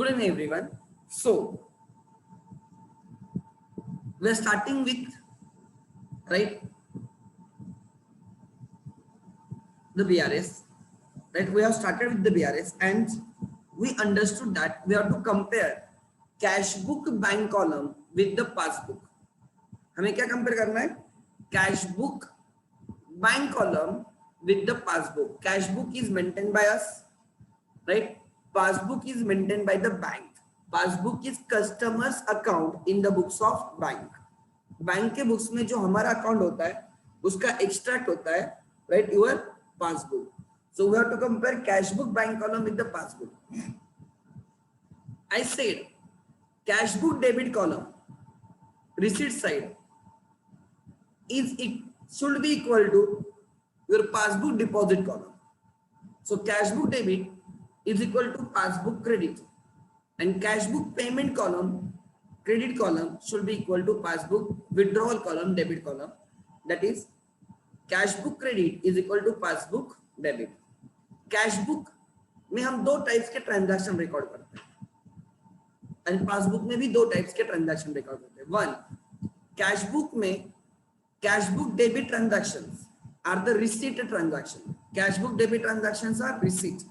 Good evening, everyone. So we are starting with the BRS. Right, we have started with the BRS, and we understood that we have to compare cash book bank column with the passbook. हमें क्या compare करना है? Cash book bank column with the passbook. Cash book is maintained by us, right? Passbook is maintained by the bank. Passbook is customers account in the books of bank. Bank के books में जो हमारा account होता है उसका extract होता है, right, your passbook. So we have to compare cash book bank column with the passbook. I said cash book debit column receipt side is it should be equal to your passbook deposit column. So cash book debit is equal to passbook credit, and cash book payment column, credit column, should be equal to passbook withdrawal column, debit column. That is cash book credit is equal to passbook debit. Cash book में हम दो types के transaction record करते हैं, and passbook में भी दो types के ट्रांजैक्शन रिकॉर्ड करते हैं. वन, कैश बुक में cash book debit transactions are the receipt transaction. Cash book debit transactions are receipt.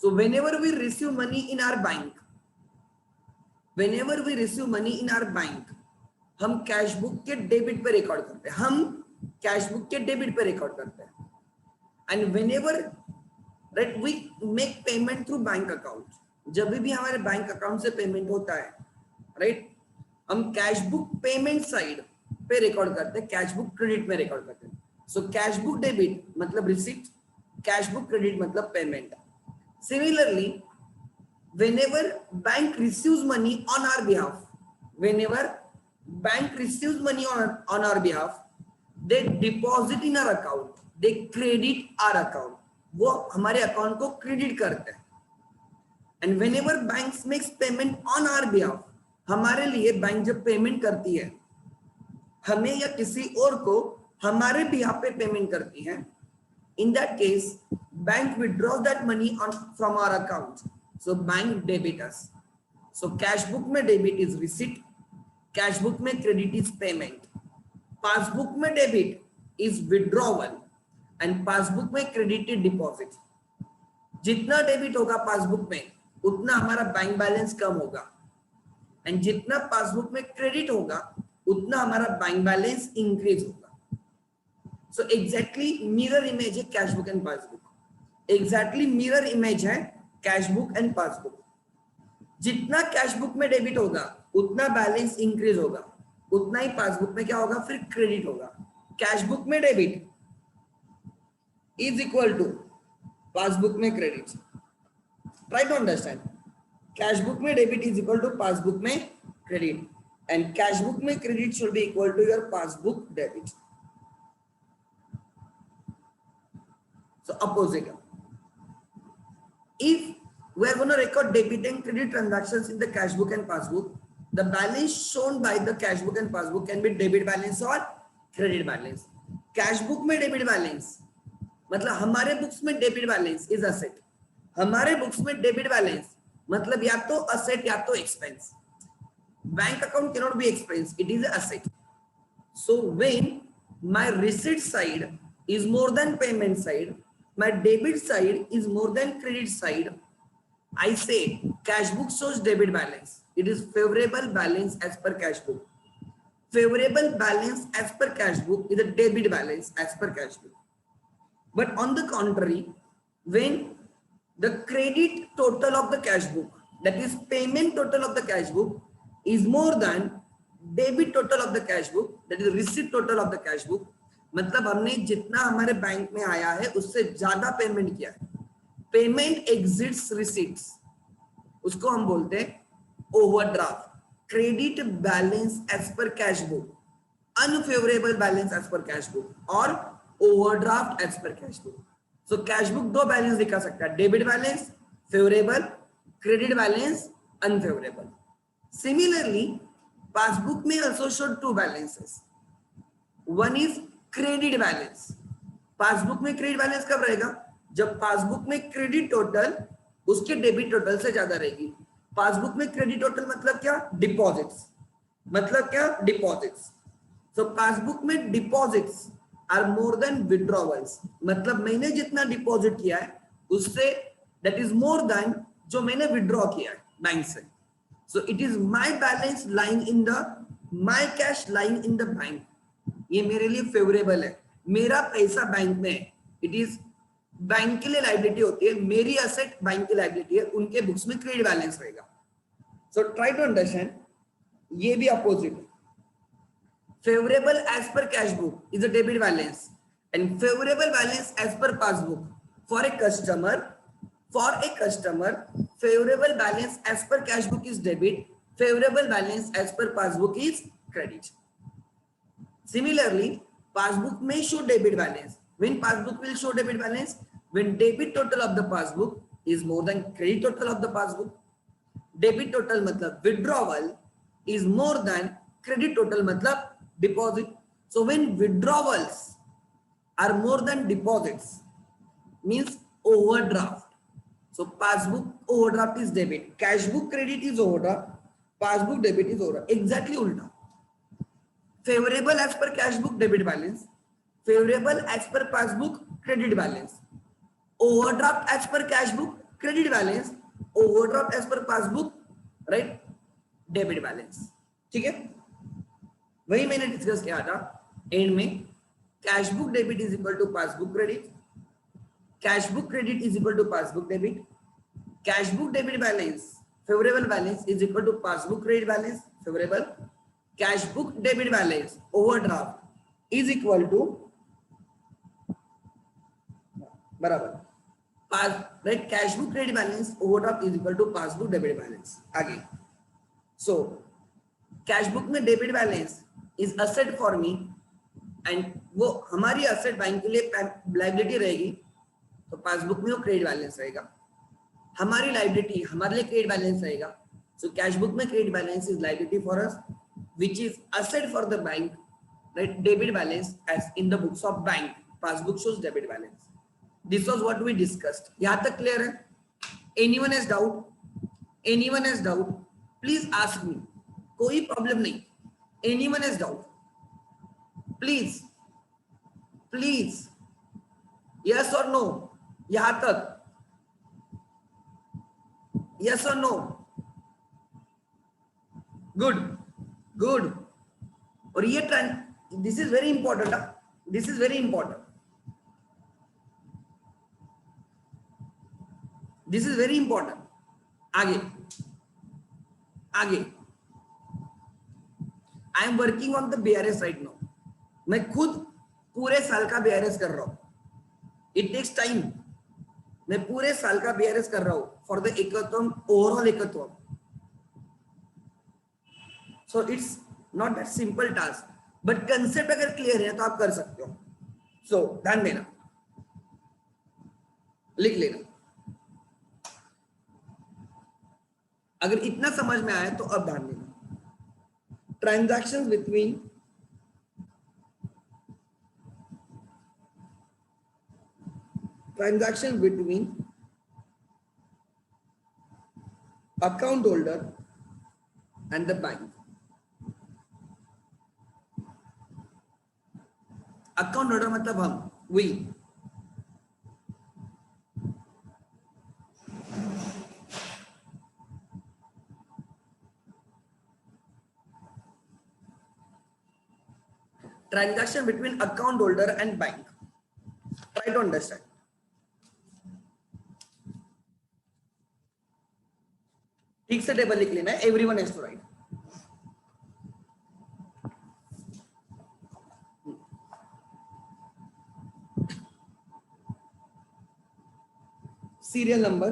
So whenever we receive money in our bank, हम कैश बुक के debit पे record करते हैं, and whenever right we make payment through bank account, जब भी हमारे bank account से payment होता है, राइट, हम कैश बुक पेमेंट साइड पे रिकॉर्ड करते हैं, कैश बुक क्रेडिट में रिकॉर्ड करते हैं. सो कैश बुक डेबिट मतलब रिसीट, कैश बुक क्रेडिट मतलब payment. Similarly whenever bank receives money on our behalf, they deposit in our account, they credit our account, वो हमारे अकाउंट को क्रेडिट करते हैं. And whenever banks makes payment on our behalf, हमारे लिए bank जब payment करती है, हमें या किसी और को हमारे बिहाफ पे पेमेंट करती है, in that case bank withdraws that money from our account, so bank debit us. So cash book में debit is receipt, cash book में क्रेडिट इज पेमेंट, पासबुक में debit is withdrawal, and passbook में credit is deposit. जितना debit होगा passbook में उतना हमारा bank balance कम होगा, एंड जितना पासबुक में क्रेडिट होगा उतना हमारा बैंक बैलेंस इंक्रीज होगा. सो एग्जैक्टली मिरर इमेज है कैश बुक एंड पासबुक. जितना कैश बुक में डेबिट होगा उतना बैलेंस इंक्रीज होगा, उतना ही पासबुक में क्या होगा, फिर क्रेडिट होगा. कैश बुक में debit is equal to passbook में credit. Try to understand. Cash book में debit is equal to passbook में क्रेडिट, and cash book में credit should be equal to your passbook debit. So opposite. If we are going to record debit and credit transactions in the cash book and passbook, the balance shown by the cash book and passbook can be debit balance or credit balance. Cash book में debit balance मतलब हमारे books में debit balance is asset, हमारे books में debit balance मतलब या तो asset या तो expense. Bank account cannot be expense, it is an asset. So when my receipt side is more than payment side, my debit side is more than credit side, I say cash book shows debit balance. It is favorable balance as per cash book. Favorable balance as per cash book is a debit balance as per cash book. But on the contrary, when the credit total of the cash book, that is payment total of the cash book, is more than debit total of the cash book, that is receipt total of the cash book, मतलब हमने जितना हमारे bank में आया है उससे ज्यादा payment किया है, पेमेंट एग्जिट्स रिसीट्स, उसको हम बोलते हैं overdraft. Credit balance as per cash book, unfavourable balance as per cash book, और overdraft as per cash book. So cash book दो बैलेंस दिखा सकता है, debit balance favourable, credit balance unfavourable. Similarly, passbook may also show two balances. One is credit balance. Passbook में credit balance कब रहेगा, जब passbook में क्रेडिट टोटल उसके डेबिट टोटल से ज्यादा रहेगी. पासबुक में क्रेडिट टोटल मतलब क्या? डिपॉजिट्स, मतलब क्या? डिपॉजिट्स। सो पासबुक में deposits are more than withdrawals, मतलब मैंने जितना डिपॉजिट किया है उससे दैट इज मोर देन जो मैंने विड्रॉ किया है बैंक से। So it is my balance lying in the my cash lying in the bank, ये मेरे लिए फेवरेबल है। मेरा पैसा बैंक में है, इट इज बैंक के लिए लाइबिलिटी होती है, मेरी असेट बैंक की लाइबिलिटी है, उनके बुक्स में क्रेडिट बैलेंस रहेगा। सो ट्राई टू अंडरस्टैंड, ये भी अपोजिट है। Favourable as per cash book is a debit balance and favourable balance as per passbook for a customer, favorable balance as per cash book is debit, favorable balance as per passbook is credit. Similarly, passbook may show debit balance. When passbook will show debit balance? When debit total of the passbook is more than credit total of the passbook. Debit total matlab withdrawal is more than credit total matlab deposit. So when withdrawals are more than deposits means overdraft. So passbook overdraft is debit, cash book credit is overdraft, passbook debit is overdraft. Exactly ulta. Favorable as per cash book debit balance, favorable as per passbook credit balance, overdraft as per cash book credit balance, overdraft as per passbook right debit balance. ठीक है, वही मैंने discuss किया था end में। Cash book debit is equal to passbook credit, cash book credit is equal to passbook debit, cash book debit balance favorable balance is equal to passbook credit balance favorable, cash book debit balance overdraft is equal to बराबर पास right, cash book credit balance overdraft is equal to passbook debit balance. आगे so cash book में debit balance is asset for me and वो हमारी asset bank के लिए liability रहेगी, तो पासबुक में वो क्रेडिट बैलेंस रहेगा। हमारी लायबिलिटी हमारे लिए क्रेडिट बैलेंस रहेगा, सो कैश बुक में credit balance is liability for us which is asset for the bank right, debit balance as in the books of bank, passbook shows debit balance. This was what we discussed. यहां तक clear है? Anyone has doubt? Anyone has doubt please ask me, कोई problem नहीं। Anyone has doubt please please, yes और no? यहां तक yes और no? Good good. और ये trend, this is very important, this is very important, this is very important. आगे आगे I am working on the BRS right now, मैं खुद पूरे साल का बीआरएस कर रहा हूं, इट टेक्स टाइम। मैं पूरे साल का बीआरएस कर रहा हूं फॉर द एकत्वम, ओवरऑल एकत्वम। So it's not that simple task, but concept अगर क्लियर है तो आप कर सकते हो। सो ध्यान देना, लिख लेना। अगर इतना समझ में आया तो अब ध्यान देना। Transactions between account holder and the bank. account holder मतलब हम, we, transaction between account holder and bank. Try to understand. ठीक से टेबल लिख लेना है, everyone has to write. Serial number,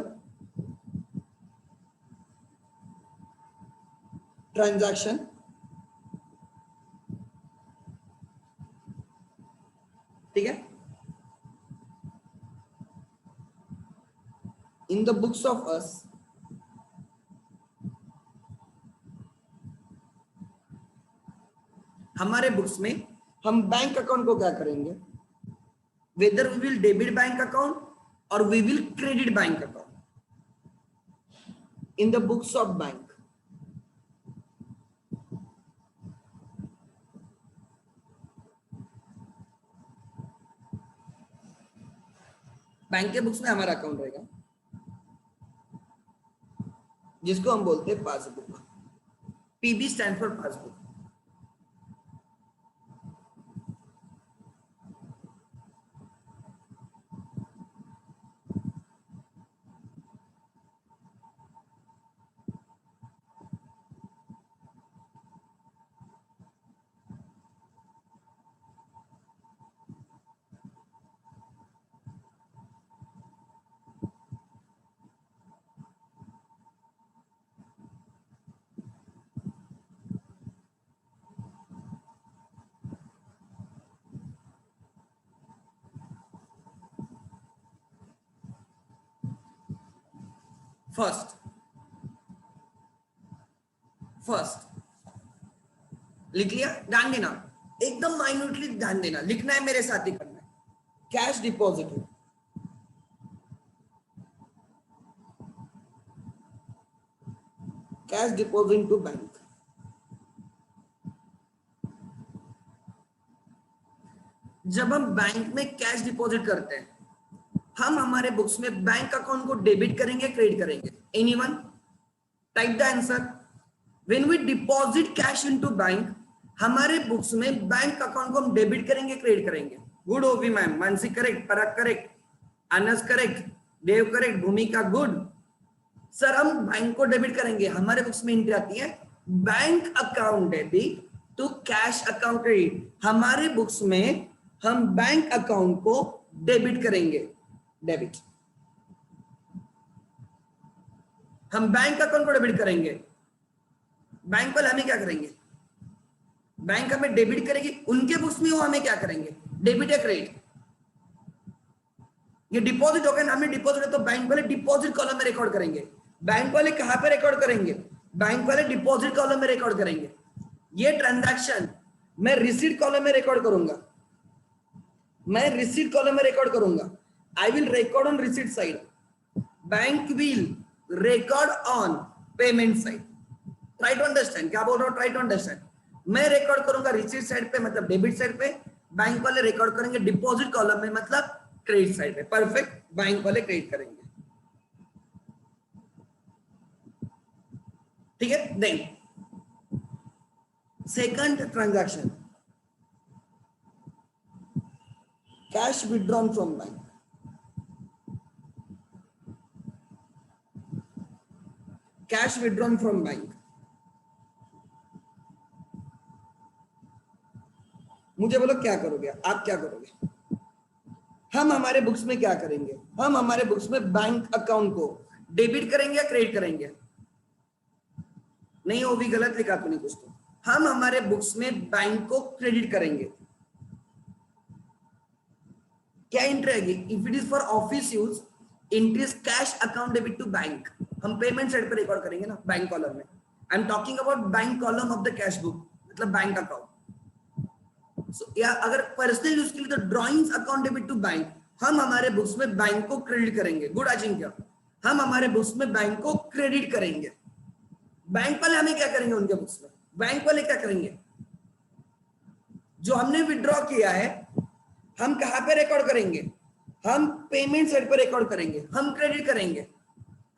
transaction, ठीक है, in the books of us हमारे बुक्स में हम बैंक अकाउंट को क्या करेंगे, whether we will debit bank account और we will credit bank account. in the books of bank. Bank के बुक्स में हमारा अकाउंट रहेगा जिसको हम बोलते हैं passbook. PB stand for passbook. First लिख लिया. ध्यान देना, एकदम माइन्यूटली ध्यान देना, लिखना है मेरे साथ ही करना है. Cash deposit, cash deposit to bank. जब हम बैंक में कैश डिपॉजिट करते हैं, हम हमारे बुक्स में बैंक अकाउंट को डेबिट करेंगे, क्रेडिट करेंगे? Anyone? Type the answer. When we deposit cash into bank, हमारे बुक्स में बैंक अकाउंट को हम डेबिट करेंगे, क्रेडिट करेंगे? Good Ovi ma'am. Mansi correct, Parag correct, Anas correct, Dev correct, Bhumika good. Sir हम बैंक को डेबिट करेंगे. हमारे बुक्स में एंट्री आती है bank account debit to cash account credit. हमारे बुक्स में हम बैंक अकाउंट को डेबिट करेंगे. डेबिट, हम बैंक अकाउंट को डेबिट करेंगे. बैंक वाले हमें क्या करेंगे? बैंक हमें डेबिट करेगी. उनके बुक्स में वो हमें क्या करेंगे? डेबिट या क्रेडिट? ये डिपॉजिट हो गया ना, हमें डिपॉजिट है तो बैंक वाले डिपॉजिट कॉलम में रिकॉर्ड करेंगे. बैंक वाले कहां पे रिकॉर्ड करेंगे? बैंक वाले डिपॉजिट कॉलम में रिकॉर्ड करेंगे. ये ट्रांजैक्शन मैं रिसीट कॉलम में रिकॉर्ड करूंगा. मैं रिसीट कॉलम में रिकॉर्ड करूंगा. I will record on receipt side. Bank will record on payment side. Try to understand. क्या बोल रहा हूँ? Try to understand. मैं रिकॉर्ड करूंगा रिसीट साइड पे, मतलब डेबिट साइड पे. बैंक वाले रिकॉर्ड करेंगे डिपॉजिट कॉलम में, मतलब क्रेडिट साइड पे. परफेक्ट. बैंक वाले क्रेडिट करेंगे. ठीक है. Then second transaction, cash withdrawn from bank. Cash withdrawn from bank. मुझे बोलो क्या करोगे आप? क्या करोगे? हम हमारे बुक्स में क्या करेंगे? हम हमारे बुक्स में बैंक अकाउंट को डेबिट करेंगे या क्रेडिट करेंगे? नहीं, वो भी गलत लिखा तूने कुछ तो. हम हमारे बुक्स में बैंक को क्रेडिट करेंगे. क्या एंट्री आएगी? If it is for office use, increase cash account debit to bank. हम पेमेंट साइड पर रिकॉर्ड करेंगे ना बैंक कॉलम में. I am talking about bank column of the cash book, मतलब बैंक अकाउंट. सो या अगर personal use के लिए तो drawings account debit to bank. हम हमारे बुक्स में बैंक को क्रेडिट करेंगे. गुड अजिंक्य. हम हमारे बुक्स में बैंक को क्रेडिट करेंगे. बैंक वाले हमें क्या करेंगे? उनके बुक्स में बैंक वाले क्या करेंगे? जो हमने विड्रॉ किया है हम कहां पे रिकॉर्ड करेंगे? हम पेमेंट साइड पर रिकॉर्ड करेंगे. हम क्रेडिट करेंगे.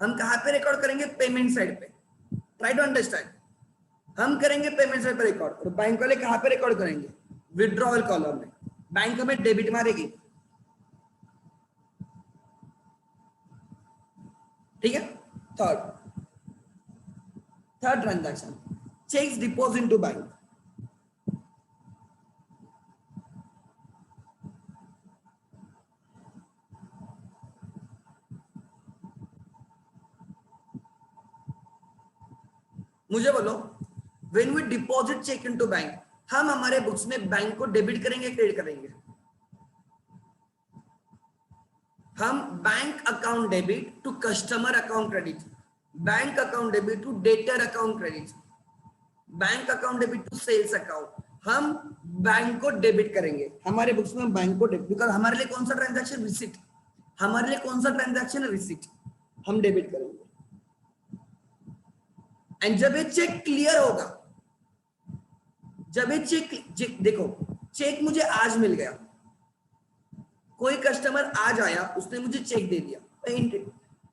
हम कहां पे रिकॉर्ड करेंगे? पेमेंट साइड पे. Try to understand. हम करेंगे पेमेंट साइड पर रिकॉर्ड, और बैंक वाले कहां पे रिकॉर्ड करेंगे? विड्रॉवल कॉलम में. बैंक हमें डेबिट मारेगी. ठीक है. Third transaction, cheques deposit to bank. मुझे बोलो, when we deposit cheque into bank, हम हमारे बुक्स में बैंक को डेबिट करेंगे, क्रेडिट करेंगे? हम bank account debit to customer account credit, bank account debit to debtor account credit, bank account debit to sales account. हम बैंक को debit करेंगे. हमारे बुक्स में बैंक को डेबिट, बिकॉज हमारे लिए कौन सा ट्रांजैक्शन? रिसीट. हमारे लिए कौन सा ट्रांजैक्शन है? रिसीट. हम डेबिट करेंगे. एंड जब ये चेक क्लियर होगा, जब ये चेक देखो, चेक मुझे आज मिल गया, कोई कस्टमर आज आया, उसने मुझे चेक दे दिया,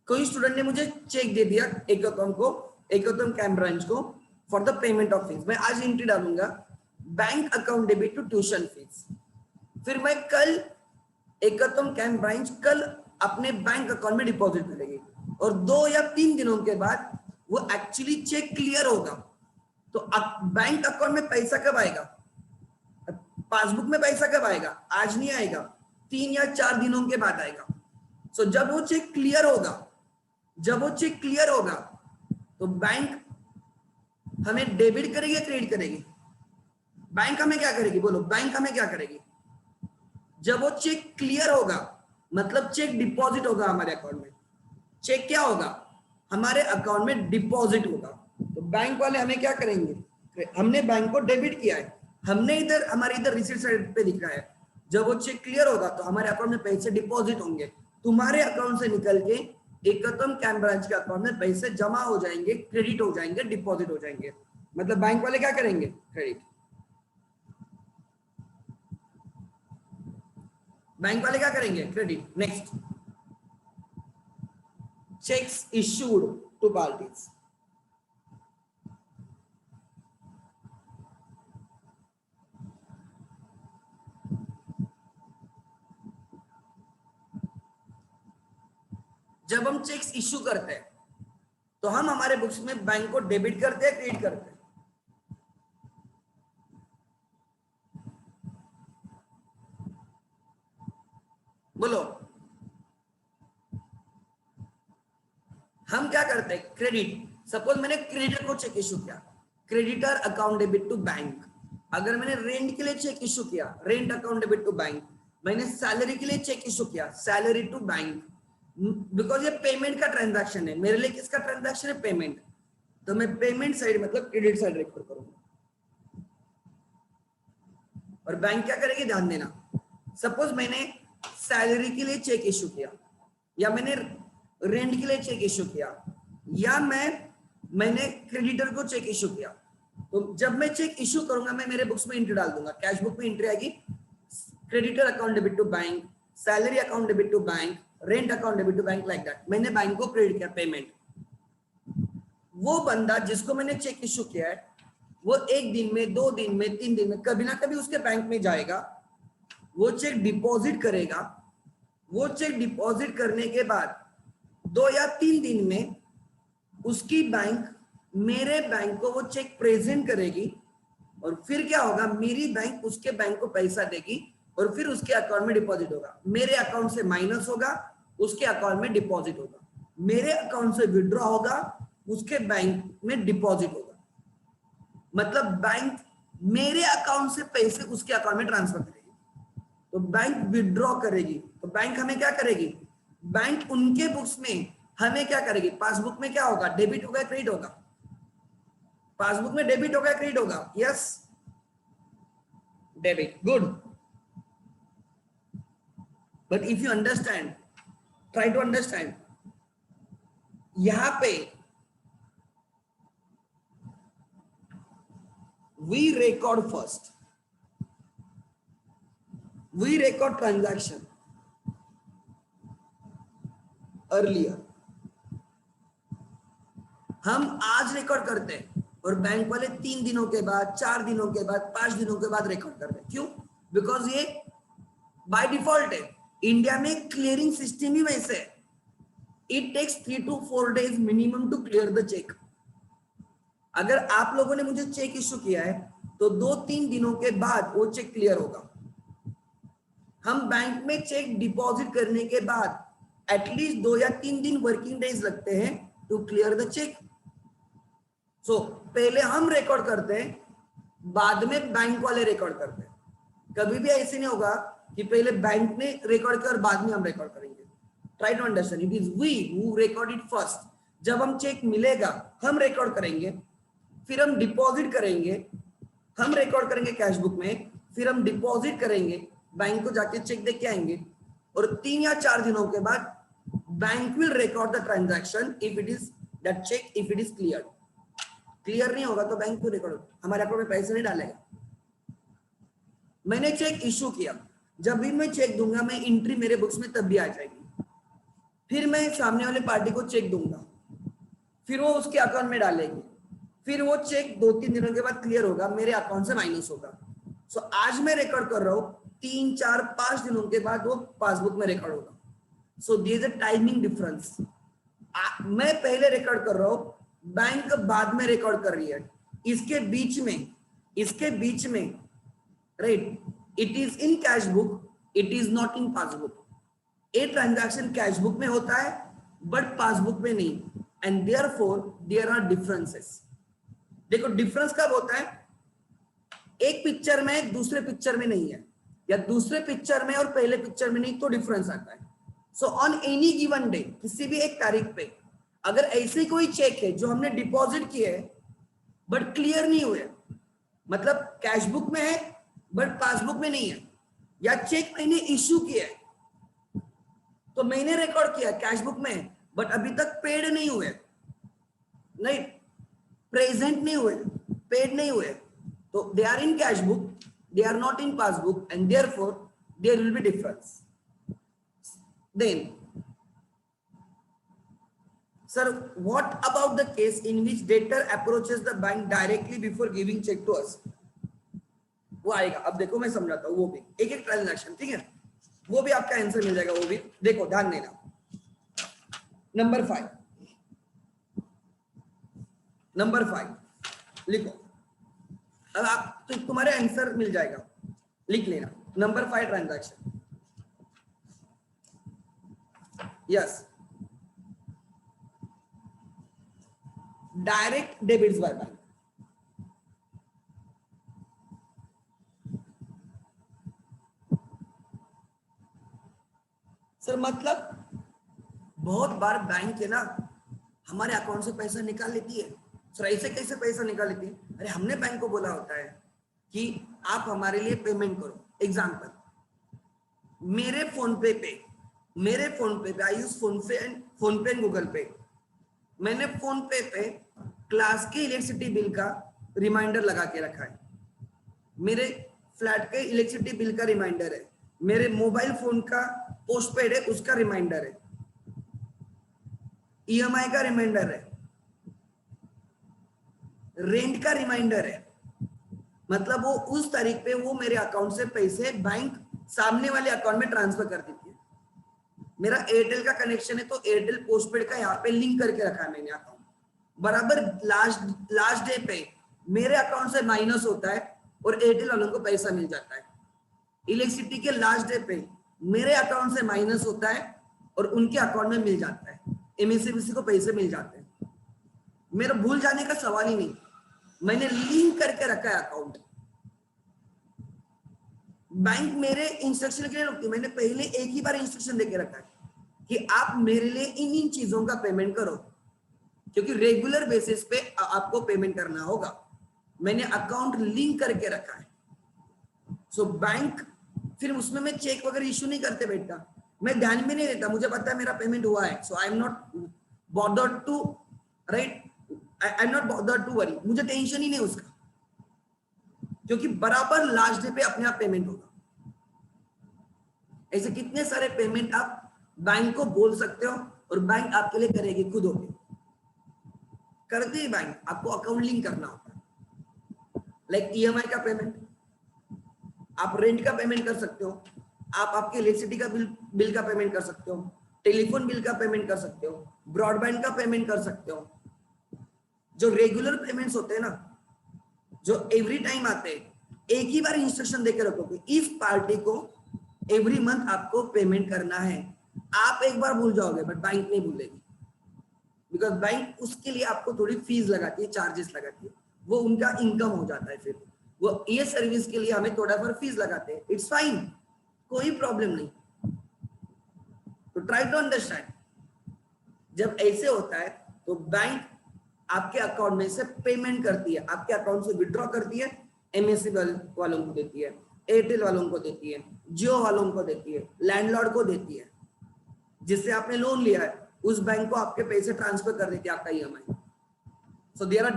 कोई स्टूडेंट ने मुझे चेक दे दिया एकतम को, एकतम कैंप ब्रांच को for the payment of fees. मैं आज एंट्री डालूंगा bank account debit to tuition fees. फिर मैं कल एकतम कैंप ब्रांच कल अपने बैंक अकाउंट में डिपॉजिट करेगी, और 2 या 3 दिनों के बाद वो एक्चुअली चेक क्लियर होगा। तो बैंक अकाउंट में पैसा कब आएगा, पासबुक में पैसा कब आएगा, आज नहीं आएगा, 3 या 4 दिनों के बाद आएगा। सो जब वो चेक क्लियर होगा, जब वो चेक क्लियर होगा तो बैंक हमें डेबिट करेगी या क्रेडिट करेगी? बैंक हमें क्या करेगी, बोलो, बैंक हमें क्या करेगी? जब वो चेक क्लियर होगा मतलब चेक डिपॉजिट होगा हमारे अकाउंट में। चेक क्या होगा, हमारे अकाउंट में डिपॉजिट होगा। तो बैंक वाले हमें क्या करेंगे, हमने बैंक को डेबिट किया है, हमने इधर हमारे इधर रिसीट साइड पे दिख रहा है, जब वो चेक क्लियर होगा तो हमारे अकाउंट में पैसे डिपॉजिट होंगे, तुम्हारे अकाउंट से निकल के एकतम कैंप ब्रांच के अकाउंट में पैसे जमा हो जाएंगे, क्रेडिट हो जाएंगे, डिपॉजिट हो जाएंगे। मतलब बैंक वाले क्या करेंगे, क्रेडिट। बैंक वाले क्या करेंगे, credit. Next, cheques issued to parties. जब हम चेक्स इश्यू करते हैं तो हम हमारे बुक्स में बैंक को डेबिट करते हैं, क्रेडिट करते हैं? बोलो, हम क्या करते हैं, क्रेडिट। सपोज मैंने क्रेडिटर को चेक इश्यू किया, creditor account debit to bank. अगर मैंने रेंट के लिए चेक इश्यू किया, rent account debit to bank. मैंने सैलरी के लिए चेक इश्यू किया, सैलरी टू बैंक। बिकॉज ये पेमेंट का ट्रांजैक्शन है, मेरे लिए किसका ट्रांजैक्शन है, पेमेंट। तो मैं पेमेंट साइड मतलब क्रेडिट साइड रिकॉर्ड करूंगा। और बैंक क्या करेगी, ध्यान देना। सपोज मैंने सैलरी के लिए चेक इश्यू किया, या मैंने रेंट के लिए चेक इश्यू किया, या मैंने क्रेडिटर को चेक इश्यू किया। तो जब मैं चेक इश्यू करूंगा, मैं मेरे बुक्स में एंट्री डाल दूंगा, कैश बुक में एंट्री आएगी, creditor account debit to bank, salary account debit to bank, rent account debit to bank, like that. मैंने बैंक को क्रेडिट किया, पेमेंट। वो बंदा जिसको मैंने चेक इश्यू किया है, वो 1 दिन में, 2 दिन में, 3 दिन में कभी ना कभी उसके बैंक में जाएगा, वो चेक डिपॉजिट करेगा। वो चेक डिपॉजिट करने के बाद 2 या 3 दिन में उसकी बैंक मेरे बैंक को वो चेक प्रेजेंट करेगी, और फिर क्या होगा, मेरी बैंक उसके बैंक को पैसा देगी, और फिर उसके अकाउंट में डिपॉजिट होगा। मेरे अकाउंट से माइनस होगा, उसके अकाउंट में डिपॉजिट होगा। मेरे अकाउंट से विड्रॉ होगा, उसके बैंक में डिपॉजिट होगा। मतलब बैंक मेरे अकाउंट से पैसे उसके अकाउंट में ट्रांसफर करेगी। तो बैंक विड्रॉ करेगी, तो बैंक हमें क्या करेगी, बैंक उनके बुक्स में हमें क्या करेगी, पासबुक में क्या होगा, डेबिट होगा, क्रेडिट होगा। पासबुक में डेबिट होगा, क्रेडिट होगा, yes, debit, good. But if you understand, try to understand, यहां पे we record first, we record transaction earlier। हम आज रिकॉर्ड करते हैं और बैंक वाले 3 दिनों के बाद, 4 दिनों के बाद, 5 दिनों के बाद रिकॉर्ड करते हैं। क्यों? बिकॉज ये बाय डिफॉल्ट है, इंडिया में क्लियरिंग सिस्टम ही वैसे है। It takes 3 to 4 days minimum to clear the cheque. अगर आप लोगों ने मुझे चेक इश्यू किया है तो 2-3 दिनों के बाद वो चेक क्लियर होगा। हम बैंक में चेक डिपॉजिट करने के बाद एटलीस्ट 2 या 3 दिन वर्किंग डेज लगते हैं टू क्लियर द चेक। सो पहले हम रिकॉर्ड करते हैं, बाद में बैंक वाले रिकॉर्ड करते हैं। कभी भी ऐसे नहीं होगा कि पहले बैंक ने रिकॉर्ड कर बाद में हम रिकॉर्ड करेंगे। Try to understand, it is we who record it first. जब हम चेक मिलेगा हम रिकॉर्ड करेंगे, फिर हम डिपॉजिट करेंगे, हम रिकॉर्ड करेंगे कैश बुक में, फिर हम डिपॉजिट करेंगे, बैंक को जाके चेक दे के आएंगे, और 3 या 4 दिनों के बाद bank will record the transaction if it is that cheque, if it is clear. Clear नहीं होगा तो बैंक क्यों रिकॉर्ड, हमारे अकाउंट में पैसे नहीं डालेगा। मैंने चेक इशू किया, जब भी मैं चेक दूंगा मैं एंट्री मेरे बुक्स में तब भी आ जाएगी, फिर मैं सामने वाले पार्टी को चेक दूंगा, फिर वो उसके अकाउंट में डालेगी, फिर वो चेक 2-3 दिनों के बाद क्लियर होगा, मेरे अकाउंट से माइनस होगा। सो आज मैं रिकॉर्ड कर रहा हूँ, 3-4-5 दिनों के बाद वो पासबुक में रिकॉर्ड होगा। So there is a timing difference. मैं पहले रिकॉर्ड कर रहा हूँ, बैंक बाद में रिकॉर्ड कर रही है। इसके बीच में right, it is in cash book, it is not in passbook. A transaction cash book में होता है बट पासबुक में नहीं, and therefore there are differences. देखो डिफरेंस कब होता है, एक पिक्चर में दूसरे पिक्चर में नहीं है, या दूसरे पिक्चर में और पहले पिक्चर में नहीं, तो डिफरेंस आता है। So on any given day, किसी भी एक तारीख पे अगर ऐसे कोई चेक है जो हमने डिपॉजिट किए है बट क्लियर नहीं हुए, मतलब कैश बुक में है बट पासबुक में नहीं है, या चेक मैंने इश्यू किया है तो मैंने रिकॉर्ड किया कैश बुक में बट अभी तक पेड नहीं हुए, नहीं प्रेजेंट नहीं हुए, पेड नहीं हुए, तो they are in cash book, they are not in passbook, and therefore there will be difference. Then sir, what about the case in which debtor approaches the bank directly before giving check to us? वो आएगा, अब देखो मैं समझाता हूँ, वो भी एक एक ट्रांजैक्शन, ठीक है, वो भी आपका आंसर मिल जाएगा, वो भी देखो ध्यान देना। नंबर 5 लिखो, अब आप तो तुम्हारे आंसर मिल जाएगा, लिख लेना। Number 5 transaction, yes, direct debits by bank. Sir मतलब बहुत बार बैंक है ना हमारे अकाउंट से पैसा निकाल लेती है। सर ऐसे कैसे पैसा निकाल लेती है? अरे हमने बैंक को बोला होता है कि आप हमारे लिए पेमेंट करो। एग्जांपल, मेरे फोन पे आई यूज फोन पे एंड गूगल पे। मैंने फोन पे क्लास के इलेक्ट्रिसिटी बिल का रिमाइंडर लगा के रखा है, मेरे फ्लैट के इलेक्ट्रिसिटी बिल का रिमाइंडर है, मेरे मोबाइल फोन का पोस्टपेड है उसका रिमाइंडर है, ईएमआई का रिमाइंडर है, रेंट का रिमाइंडर है। मतलब वो उस तारीख पे वो मेरे अकाउंट से पैसे बैंक सामने वाले अकाउंट में ट्रांसफर कर देती है। मेरा एयरटेल का कनेक्शन है तो एयरटेल पोस्टपेड का यहाँ पे लिंक करके रखा है मैंने अकाउंट, बराबर लास्ट डे पे मेरे अकाउंट से माइनस होता है और एयरटेल वालों को पैसा मिल जाता है। इलेक्ट्रिसिटी के लास्ट डे पे मेरे अकाउंट से माइनस होता है और उनके अकाउंट में मिल जाता है, एमएससीबीसी को पैसे मिल जाते हैं। मेरा भूल जाने का सवाल ही नहीं, मैंने लिंक करके रखा है अकाउंट। बैंक मेरे इंस्ट्रक्शन के लिए रुकती, मैंने पहले एक ही बार इंस्ट्रक्शन देके रखा है कि आप मेरे लिए इन चीजों का पेमेंट करो, क्योंकि रेगुलर बेसिस पे आपको पेमेंट करना होगा। मैंने अकाउंट लिंक करके रखा है। सो बैंक फिर उसमें मैं चेक वगैरह इश्यू नहीं करते बेटा, मैं ध्यान भी नहीं देता, मुझे पता है मेरा पेमेंट हुआ है। So I am not bothered to write, I am not bothered to worry, मुझे टेंशन ही नहीं उसका, क्योंकि बराबर लास्ट डे पे अपने आप पेमेंट होगा। ऐसे कितने सारे पेमेंट आप बैंक को बोल सकते हो और बैंक आपके लिए करेगी, खुद होगी करती है बैंक, आपको अकाउंट लिंक करना होता है। लाइक ईएमआई का पेमेंट, आप रेंट का पेमेंट कर सकते हो, आप आपके इलेक्ट्रिसिटी का बिल का पेमेंट कर सकते हो, टेलीफोन बिल का पेमेंट कर सकते हो, ब्रॉडबैंड का पेमेंट कर सकते हो। जो रेगुलर पेमेंट्स होते हैं ना, जो एवरी टाइम आते हैं, एक ही बार इंस्ट्रक्शन देकर रखो कि इस पार्टी को एवरी मंथ आपको पेमेंट करना है। आप एक बार भूल जाओगे बट बैंक नहीं भूलेगी, बिकॉज बैंक उसके लिए आपको थोड़ी फीस लगाती है, चार्जेस लगाती है, वो उनका इनकम हो जाता है। फिर वो ये सर्विस के लिए हमें थोड़ा सा फीस लगाते हैं, इट्स फाइन, कोई प्रॉब्लम नहीं। तो ट्राई टू अंडरस्टैंड, जब ऐसे होता है तो बैंक आपके अकाउंट में से पेमेंट करती है, आपके अकाउंट से विड्रॉ करती है, एमएससी वालों को देती है, एयरटेल वालों को देती है, जियो वालों को देती है, लैंडलॉर्ड को देती है, जिससे आपने लोन लिया है उस बैंक को आपके पैसे ट्रांसफर कर देती है, आपका EMI. So there are,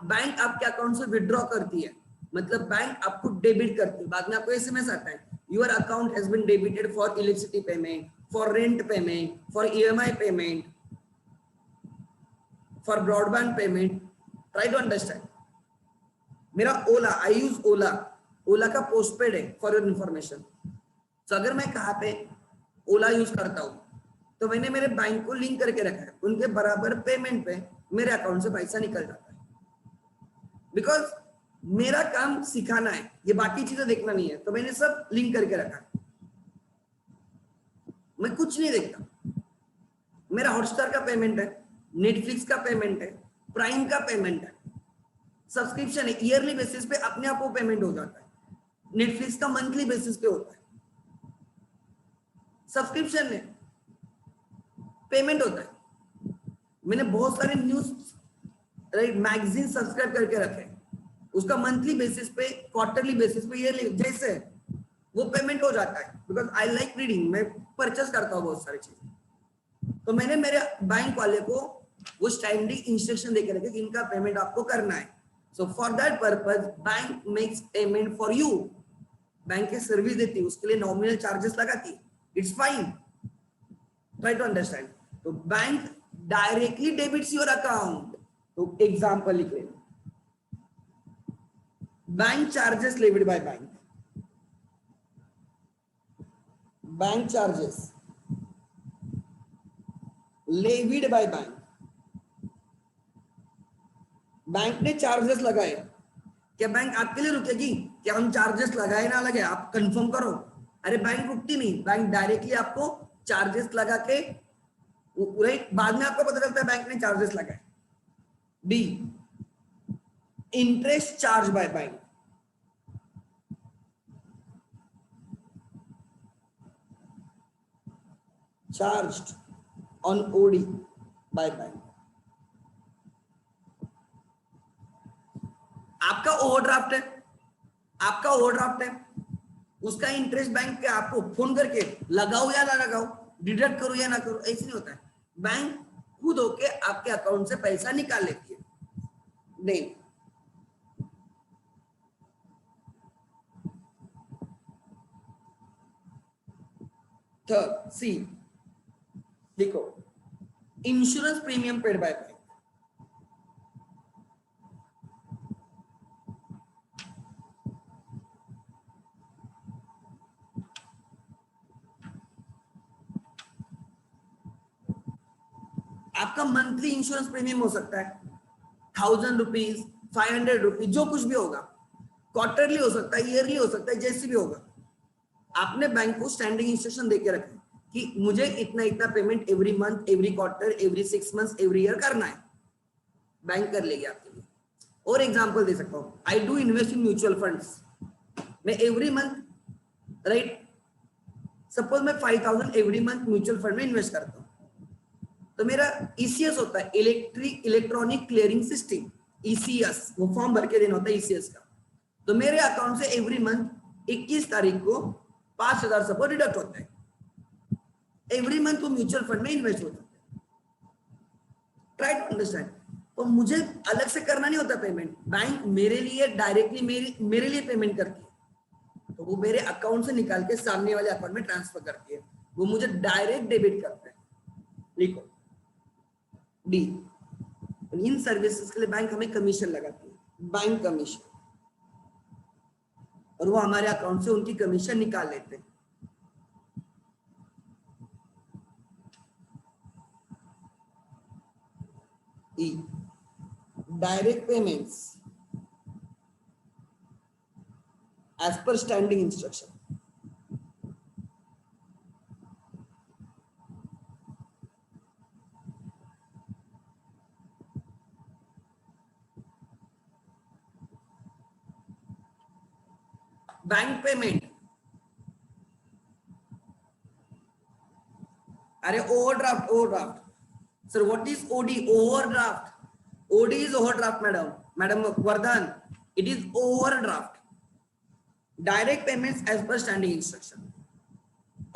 bank आपके अकाउंट से विड्रॉ करती है, मतलब बैंक आपको डेबिट करती है, बाद में आपको एसएमएस आता है, your account has been debited for electricity payment, for rent payment, for EMI payment, for broadband payment. Try to understand. मेरा ओला, आई यूज ओला, ओला का पोस्टपेड है फॉर योर इन्फॉर्मेशन. तो अगर मैं कहाँ पे ओला यूज करता हूँ तो मैंने मेरे बैंक को लिंक करके रखा है, उनके बराबर पेमेंट पे मेरे अकाउंट से पैसा निकल जाता है. बिकॉज मेरा काम सिखाना है, ये बाकी चीजें देखना नहीं है, तो मैंने सब लिंक करके रखा है. मैं कुछ नहीं देखता. मेरा हॉटस्टार का पेमेंट है, नेटफ्लिक्स का पेमेंट है, प्राइम का पेमेंट है, सब्सक्रिप्शन है, ईयरली बेसिस पे अपने आप वो पेमेंट हो जाता है. नेटफ्लिक्स का मंथली बेसिस पे होता है, सब्सक्रिप्शन है, पेमेंट होता है. मैंने बहुत सारे न्यूज राइट मैगजीन सब्सक्राइब करके रखे हैं, उसका मंथली बेसिस पे, क्वार्टरली बेसिस पे, ईयरली जैसे वो पेमेंट हो जाता है. बिकॉज आई लाइक रीडिंग, मैं परचेस करता हूँ बहुत सारी चीजें. तो मैंने मेरे बैंक वाले को वो स्टैंडिंग इंस्ट्रक्शन देके रखे कि इनका पेमेंट आपको करना है. So for that purpose bank makes payment for you. Bank की सर्विस देती है, उसके लिए नॉमिनल चार्जेस लगाती है. It's fine. Try to understand. तो bank directly debits your account. तो एग्जांपल लिख लेना, bank charges levied by bank, bank charges levied by bank. Bank ने चार्जेस लगाए, क्या बैंक आपके लिए रुकेगी? क्या हम चार्जेस लगाए ना लगे आप कंफर्म करो. अरे बैंक रुकती नहीं, बैंक डायरेक्टली आपको चार्जेस लगा के राइट, बाद में आपको पता चलता है बैंक ने चार्जेस लगाए. B, interest charge by bank. Charged on OD by bank. आपका ओवरड्राफ्ट है, आपका ओवरड्राफ्ट है, उसका इंटरेस्ट बैंक के आपको फोन करके लगाओ या ना लगाओ, डिडक्ट करो या ना करो, ऐसे नहीं होता है. बैंक खुद होके आपके अकाउंट से पैसा निकाल लेती है. नहीं, थर्ड सी देखो, insurance premium paid by bank. आपका मंथली इंश्योरेंस प्रीमियम हो सकता है 1000 रुपीज, 500 रुपीज, जो कुछ भी होगा. क्वार्टरली हो सकता है, ईयरली हो सकता है, जैसे भी होगा. आपने बैंक को स्टैंडिंग इंस्ट्रक्शन देके रखा है कि मुझे इतना इतना payment every month, every quarter, every 6 months, every year करना है. बैंक कर लेगी आपके लिए. और एग्जांपल दे सकता हूँ, I do invest in mutual funds. मैं एवरी मंथ राइट, सपोज मैं 5000 एवरी मंथ म्यूचुअल फंड में इन्वेस्ट करता हूँ, तो मेरा ईसीएस होता है, इलेक्ट्रॉनिक क्लियरिंग सिस्टम, ईसीएस. वो फॉर्म भर के देना होता है ईसीएस का. तो मेरे अकाउंट से एवरी मंथ 21 तारीख को 5000 सपोज डिडक्ट होता है. एवरी मंथ वो म्यूचुअल फंड में इन्वेस्ट होता है. Try to understand. तो मुझे अलग से करना नहीं होता पेमेंट, बैंक मेरे लिए डायरेक्टली मेरे लिए पेमेंट करती है. तो वो मेरे अकाउंट से निकाल के सामने वाले अकाउंट में ट्रांसफर करती है, वो मुझे डायरेक्ट डेबिट करता है. लिखो डी, इन सर्विसेज के लिए बैंक हमें कमीशन लगाती है, बैंक कमीशन, और वो हमारे अकाउंट से उनकी कमीशन निकाल लेते हैं. E, direct payments as per standing instruction. Bank payment, अरे overdraft, overdraft. Sir what is OD? Overdraft. OD is overdraft madam Vardhan, it is overdraft. Direct payments as per standing instruction.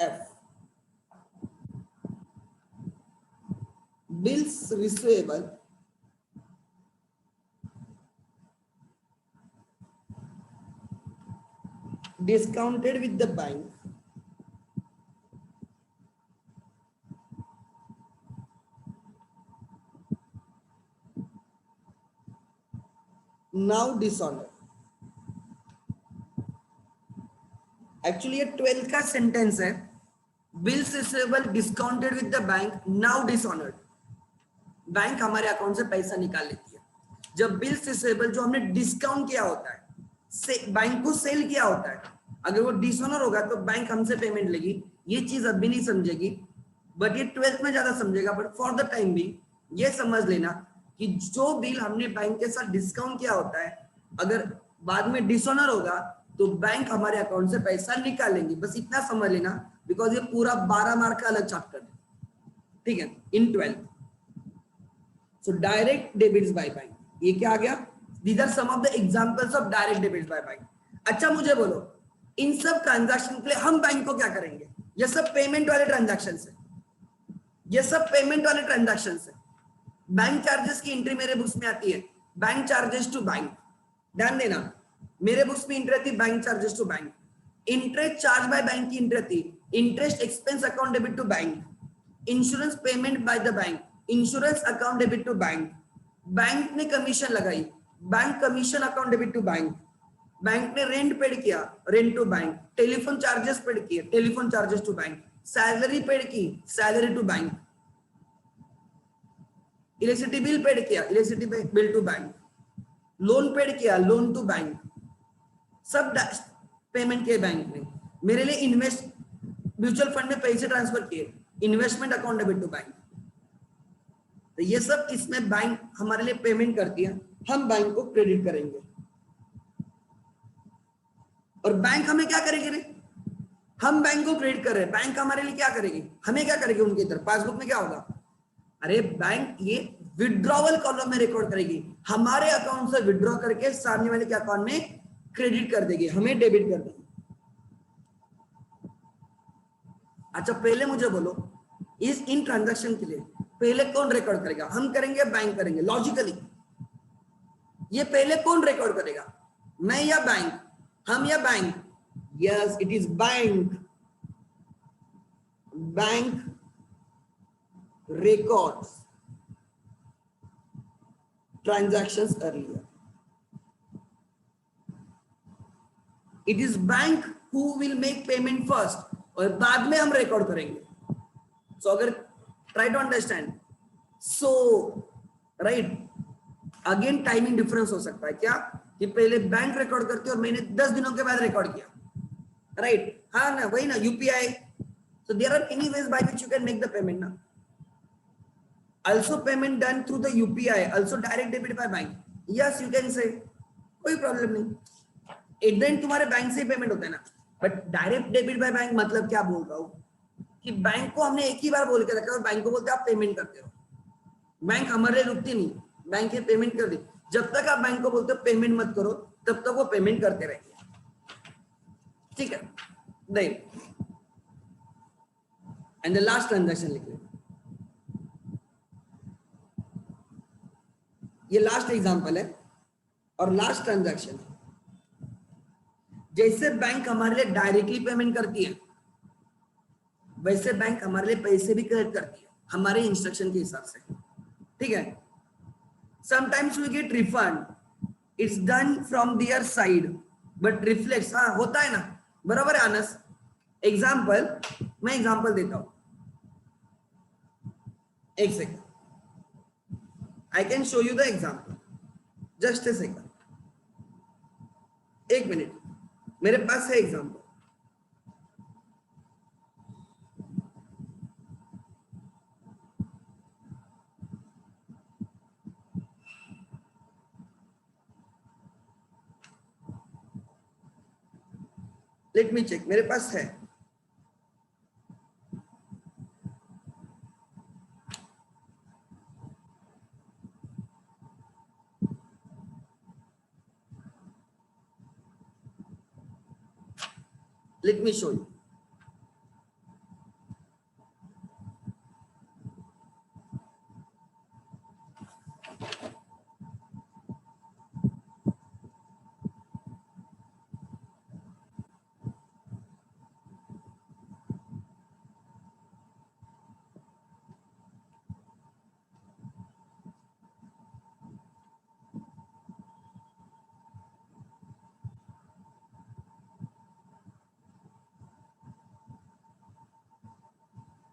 F, bills receivable discounted with the bank now dishonored. Actually ये 12th का sentence है. Bills receivable discounted with the bank now dishonoured. Bank हमारे account से पैसा निकाल लेती है. जब बिल्स रिसीवेबल जो हमने डिस्काउंट किया होता है, बैंक को सेल किया होता है, अगर वो डिसऑनर होगा तो बैंक हमसे पेमेंट लेगी. ये चीज अभी नहीं समझेगी, बट ये 12th में ज्यादा समझेगा. बट फॉर द टाइम भी ये समझ लेना कि जो बिल हमने बैंक के साथ डिस्काउंट किया होता है, अगर बाद में डिसऑनर होगा तो बैंक हमारे अकाउंट से पैसा निकालेंगे. बस इतना समझ लेना, बिकॉज ये पूरा 12 मार्क का अलग चैप्टर है. ठीक है, in 12th. So direct debits by bank, ये क्या आ गया? These are some of the examples of direct debits by bank. अच्छा मुझे बोलो, इन सब ट्रांजैक्शन के लिए हम बैंक को क्या करेंगे? ये सब पेमेंट वाले ट्रांजैक्शन है, ये सब पेमेंट वाले ट्रांजैक्शन है. बैंक चार्जेस की एंट्री मेरे बुक्स में आती है, बैंक चार्जेस टू बैंक. ध्यान देना, मेरे बुक्स में एंट्री आती है bank charges to bank. Interest charge by bank की एंट्री आती है, interest expense account debit to bank. Insurance payment by the bank, insurance account debit to bank. Bank ने कमीशन लगाई, bank commission account debit to bank. Bank ने rent paid किया, rent to bank. Telephone charges paid किए, telephone charges to bank. Salary paid की, salary to bank. Electricity bill paid किया, electricity bill to bank. Loan paid किया, loan to bank. सब payment किए bank ने. मेरे लिए इन्वेस्ट म्यूचुअल फंड में पैसे ट्रांसफर किए, investment account debit to bank. तो ये सब इसमें बैंक हमारे लिए पेमेंट करती है, हम बैंक को क्रेडिट करेंगे. और बैंक हमें क्या करेगी रे? हम बैंक को क्रेडिट कर रहे हैं, बैंक हमारे लिए क्या करेगी? हमें क्या करेगी? उनकी तरफ पासबुक में क्या होगा? अरे बैंक ये विड्रॉवल कॉलम में रिकॉर्ड करेगी, हमारे अकाउंट से विड्रॉ करके सामने वाले के अकाउंट में क्रेडिट कर देगी, हमें डेबिट कर देगी. अच्छा पहले मुझे बोलो, इस इन ट्रांजैक्शन के लिए पहले कौन रिकॉर्ड करेगा? हम करेंगे, बैंक करेंगे? लॉजिकली ये पहले कौन रिकॉर्ड करेगा? मैं या बैंक? हम या bank? Yes, it is bank. Bank records transactions earlier. It is bank who will make payment first और बाद में हम रिकॉर्ड करेंगे. So अगर try to understand, so right, again timing difference हो सकता है क्या कि पहले बैंक रिकॉर्ड करती है और मैंने 10 दिनों के बाद रिकॉर्ड किया, राइट? हाँ ना, वही ना, UPI. So there are many ways by which you can make the payment ना. Also payment done through the UPI, also direct debit by bank. Yes, you can say, कोई प्रॉब्लम नहीं. Eight the and तुम्हारे bank से payment होता है ना. But direct debit by bank मतलब क्या बोल रहा हूँ कि बैंक को हमने एक ही बार बोल के रखा और बैंक को बोलते आप पेमेंट करते हो. बैंक हमारे लिए रुकती नहीं, बैंक ये पेमेंट कर दी. जब तक आप बैंक को बोलते हो पेमेंट मत करो, तब तक वो पेमेंट करते रहेंगे. ठीक है, then and the last transaction लिख लो. ये लास्ट एग्जांपल है और लास्ट ट्रांजैक्शन है. जैसे बैंक हमारे लिए डायरेक्टली पेमेंट करती है, वैसे बैंक हमारे लिए पैसे भी कलेक्ट करती है हमारे इंस्ट्रक्शन के हिसाब से. ठीक है, sometimes we get refund, it's done from their side but reflects. हाँ होता है ना, बराबर है आनस. एग्जाम्पल, मैं एग्जाम्पल देता हूं, एक second. I can show you the example. Just a second. एक मिनट, मेरे पास है एग्जाम्पल. लेट मी चेक, मेरे पास है. Let me show you.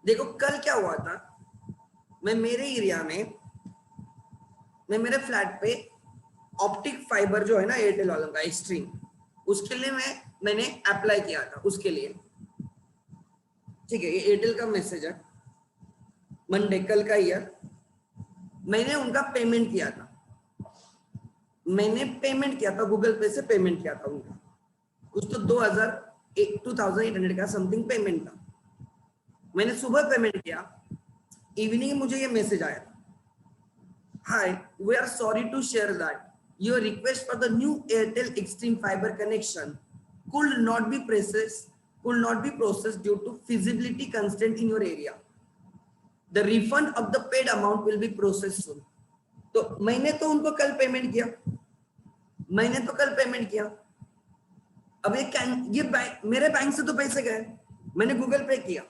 देखो कल क्या हुआ था, मैं मेरे एरिया में, मैं मेरे फ्लैट पे ऑप्टिक फाइबर जो है ना एयरटेल वालों का एक्सट्रीम, उसके लिए मैंने अप्लाई किया था उसके लिए। ठीक है, ये एयरटेल का मैसेज है, मंडे कल का ही है। मैंने उनका पेमेंट किया था, मैंने पेमेंट किया था गूगल पे से पेमेंट किया था उनका, कुछ तो 2800 का समथिंग पेमेंट था। मैंने सुबह पेमेंट किया, इवनिंग मुझे ये मैसेज आया, hi we are sorry to share that your request for the new Airtel Xstream fibre connection could not be processed due to feasibility constraint in your area. The refund of the paid amount will be processed soon. तो मैंने तो उनको कल payment किया, मैंने तो कल payment किया। अब ये बैंक, मेरे बैंक से तो पैसे गए, मैंने गूगल पे किया,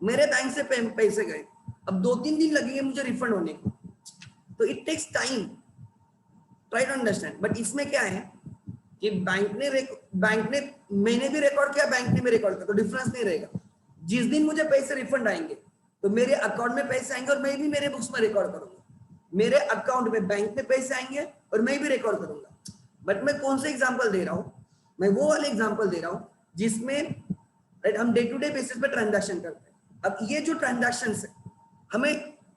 मेरे बैंक से पैसे गए, अब 2-3 दिन लगेंगे मुझे रिफंड होने को। तो it takes time, try to understand. But इसमें क्या है कि बैंक ने मैंने भी रिकॉर्ड किया, बैंक ने भी रिकॉर्ड किया, तो डिफरेंस नहीं रहेगा। जिस दिन मुझे पैसे रिफंड आएंगे तो मेरे अकाउंट में पैसे आएंगे और मैं भी मेरे बुक्स में रिकॉर्ड करूंगा, मेरे अकाउंट में बैंक में पैसे आएंगे और मैं भी रिकॉर्ड करूंगा। बट मैं कौन सा एग्जांपल दे रहा हूं, मैं वो वाले एग्जांपल दे रहा हूं जिसमें हम डे टू डे बेसिस पे ट्रांजैक्शन करते हैं। अब ये जो ट्रांजैक्शन है, हमें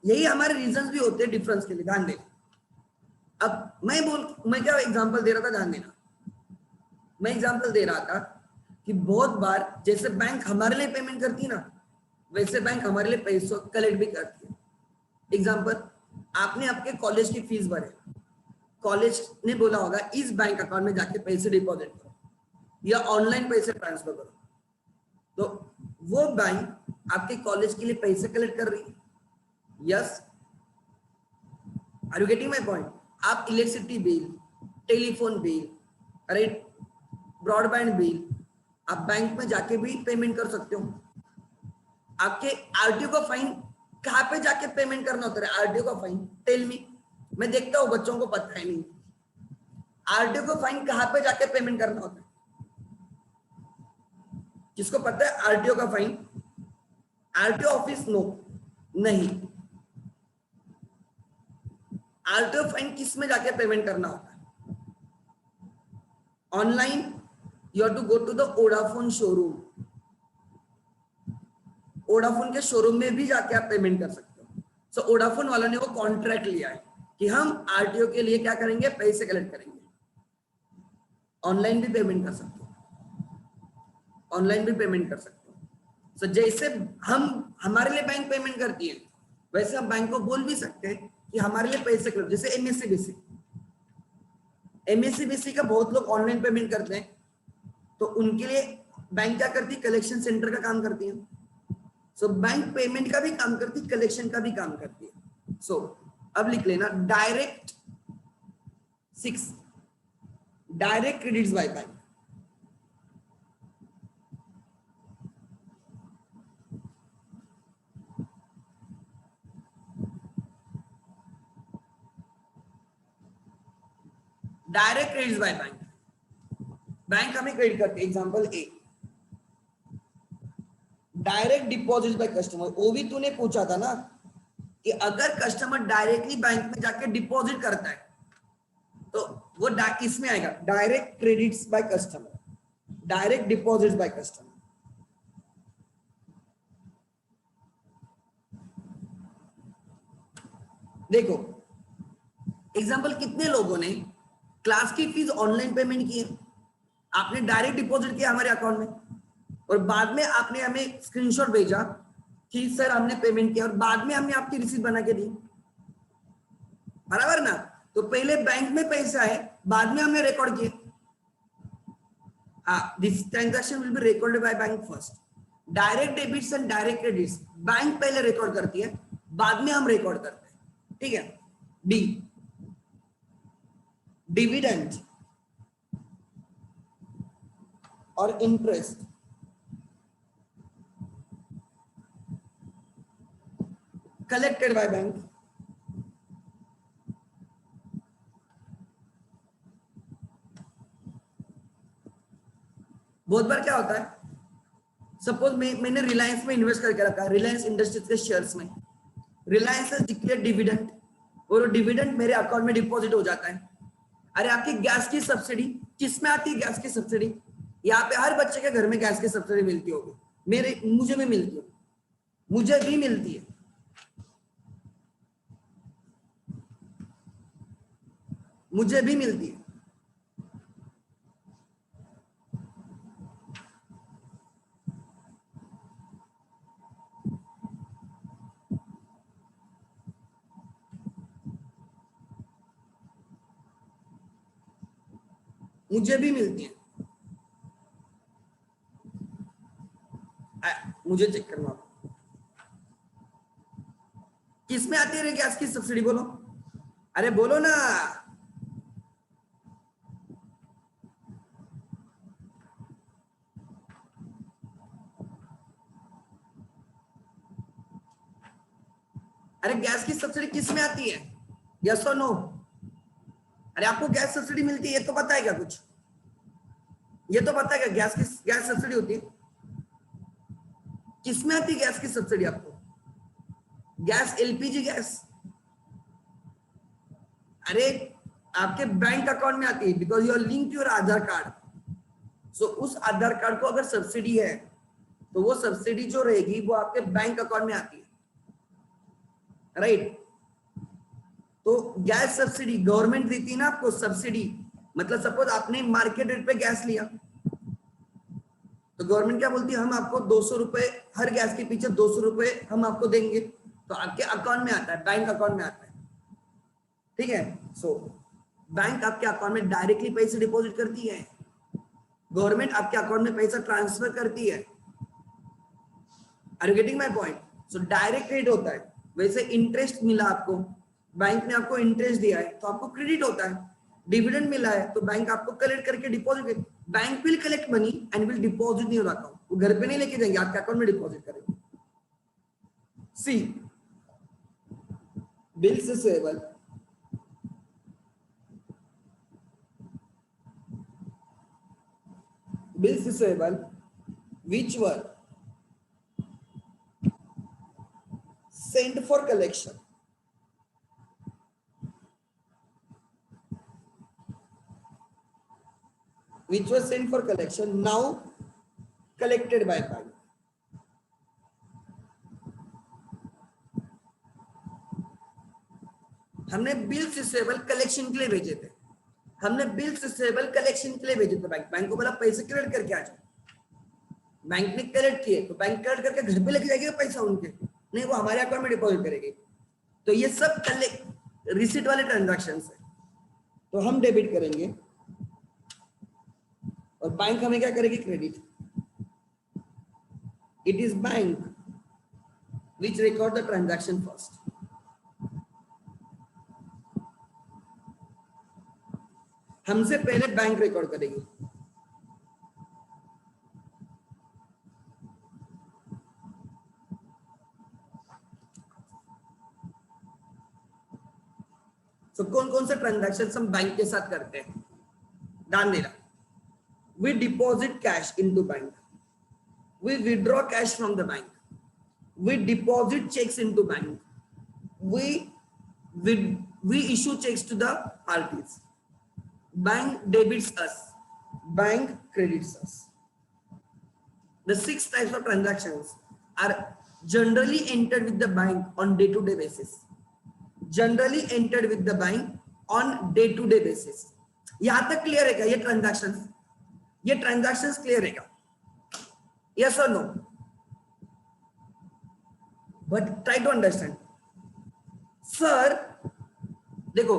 यही हमारे रीजन भी होते हैं डिफरेंस के लिए, ध्यान देना। अब मैं क्या एग्जांपल दे रहा था, ध्यान देना। मैं एग्जांपल दे रहा था कि बहुत बार जैसे बैंक हमारे लिए पेमेंट करती है ना, वैसे बैंक हमारे लिए पैसों कलेक्ट भी करती है। एग्जांपल, आपने आपके कॉलेज की फीस भरे, कॉलेज ने बोला होगा इस बैंक अकाउंट में जाके पैसे डिपॉजिट करो या ऑनलाइन पैसे ट्रांसफर करो, तो वो बैंक आपके कॉलेज के लिए पैसे कलेक्ट कर रही है। Yes, are you getting my point? आप electricity bill, telephone bill, right, broadband bill, आप बैंक में जाके भी पेमेंट कर सकते हो। आपके आरटीओ का फाइन कहाँ पे जाके पेमेंट करना होता है? आरटीओ का फाइन, टेल मी। मैं देखता हूँ बच्चों को पता है नहीं, आरटीओ का फाइन कहाँ पे जाके पेमेंट करना होता है? किसको पता है आरटीओ का फाइन? RTO office? नो, नहीं। आरटीओ फाइन किस में जाके पेमेंट करना होता है? Online, you have to go to the Vodafone showroom. Vodafone के शोरूम में भी जाके आप पेमेंट कर सकते हो। सो वोडाफोन वालों ने वो कॉन्ट्रैक्ट लिया है कि हम आरटीओ के लिए क्या करेंगे, पैसे कलेक्ट करेंगे। ऑनलाइन भी पेमेंट कर सकते हो, ऑनलाइन भी पेमेंट कर सकते हो। सो जैसे हम हमारे लिए बैंक पेमेंट करती है, वैसे हम बैंक को बोल भी सकते हैं कि हमारे लिए पैसे कलेक्ट। जैसे एमएससीबीसी, एमएससीबीसी का बहुत लोग ऑनलाइन पेमेंट करते हैं, तो उनके लिए बैंक क्या करती है, कलेक्शन सेंटर का काम करती है। सो बैंक पेमेंट का भी काम करती है, कलेक्शन का भी काम करती है। सो अब लिख लेना direct 6 direct credits by bank. Direct credits bye bank, bank हमें क्रेडिट करती है। Example A, direct deposit by customer. वो भी तूने पूछा था ना कि अगर कस्टमर डायरेक्टली बैंक में जाके डिपॉजिट करता है तो वो किसमें आएगा? Direct credits by customer, direct deposit by customer. देखो एग्जांपल, कितने लोगों ने क्लास की फीस ऑनलाइन पेमेंट की है? आपने डायरेक्ट डिपॉजिट किया हमारे अकाउंट में और बाद में आपने हमें स्क्रीनशॉट भेजा कि सर हमने पेमेंट किया, और बाद में हमने आपकी रिसीट बना के दी, बराबर ना? तो पहले बैंक में पैसा है, बाद में हमने रिकॉर्ड किया। हाँ, this transaction will be recorded by bank first. Direct debits and direct credits bank पहले रिकॉर्ड करती है, बाद में हम रिकॉर्ड करते हैं। ठीक है। डी, डिविडेंड और इंटरेस्ट कलेक्टेड बाय बैंक। बहुत बार क्या होता है, सपोज मैंने रिलायंस में इन्वेस्ट करके रखा, रिलायंस इंडस्ट्रीज के शेयर्स में, रिलायंस हैज डिक्लेयर्ड डिविडेंड और डिविडेंड मेरे अकाउंट में डिपॉजिट हो जाता है। अरे आपकी गैस की सब्सिडी किस में आती है? गैस की सब्सिडी यहाँ पे हर बच्चे के घर में गैस की सब्सिडी मिलती होगी, मुझे भी मिलती है, मुझे भी मिलती है। मुझे भी मिलती है। मुझे भी मिलती है। मुझे चेक करना, किस में आती है गैस की सब्सिडी? बोलो, अरे बोलो ना। अरे गैस की सब्सिडी किस में आती है? यस और नो? अरे आपको गैस सब्सिडी मिलती है ये तो पता है क्या? कुछ ये तो पता है क्या गैस सब्सिडी होती है? किस में आती है गैस की सब्सिडी आपको? Gas, LPG gas? अरे आपके बैंक अकाउंट में आती है, because you are link your Aadhaar card. सो उस आधार कार्ड को अगर सब्सिडी है तो वो सब्सिडी जो रहेगी वो आपके बैंक अकाउंट में आती है, राइट? तो गैस सब्सिडी गवर्नमेंट देती है ना आपको सब्सिडी। मतलब सपोज आपने मार्केट रेट पे गैस लिया तो गवर्नमेंट क्या बोलती है, हम आपको 200 रुपए हर गैस के पीछे 200 रुपए हम आपको देंगे, तो आपके अकाउंट में आता है, बैंक अकाउंट में आता है, ठीक है? सो बैंक आपके अकाउंट में डायरेक्टली पैसे डिपॉजिट करती है, गवर्नमेंट आपके अकाउंट में पैसा ट्रांसफर करती है। Are you getting my point? So direct rate होता है। वैसे इंटरेस्ट मिला आपको, बैंक ने आपको इंटरेस्ट दिया है तो आपको क्रेडिट होता है। डिविडेंड मिला है तो बैंक आपको कलेक्ट करके deposit, bank will collect money and will deposit in your account. वो घर पे नहीं लेके जाएंगे, आपके अकाउंट में डिपॉजिट करेंगे। C bills receivable, bills receivable which were sent for collection, now collected by bank. हमने बिल्स रिसीवेबल कलेक्शन के लिए भेजे थे, हमने बिल्स रिसीवेबल कलेक्शन के लिए भेजे थे। बैंक को बोला पैसे क्रेडिट करके आ जाओ, बैंक ने कलेक्ट किए तो बैंक कलेक्ट करके घर पे लेके जाएगी पैसा उनके, नहीं वो हमारे अकाउंट में डिपॉजिट करेगी। तो ये सब रिसीट वाले ट्रांजैक्शंस है, तो हम डेबिट करेंगे और बैंक हमें क्या करेगी? Credit. It is bank which record the transaction first. हमसे पहले बैंक रिकॉर्ड करेगी। तो कौन कौन से ट्रांजैक्शन हम बैंक के साथ करते हैं? ध्यान देना, we deposit cash into bank, we withdraw cash from the bank, we deposit checks into bank, we issue checks to the parties. Bank debits us, bank credits us. The 6 types of transactions are generally entered with the bank on day-to-day basis. Generally entered with the bank on day-to-day basis. यहां तक clear है क्या? ये transactions clear है क्या? Yes और no? But try to understand. Sir देखो,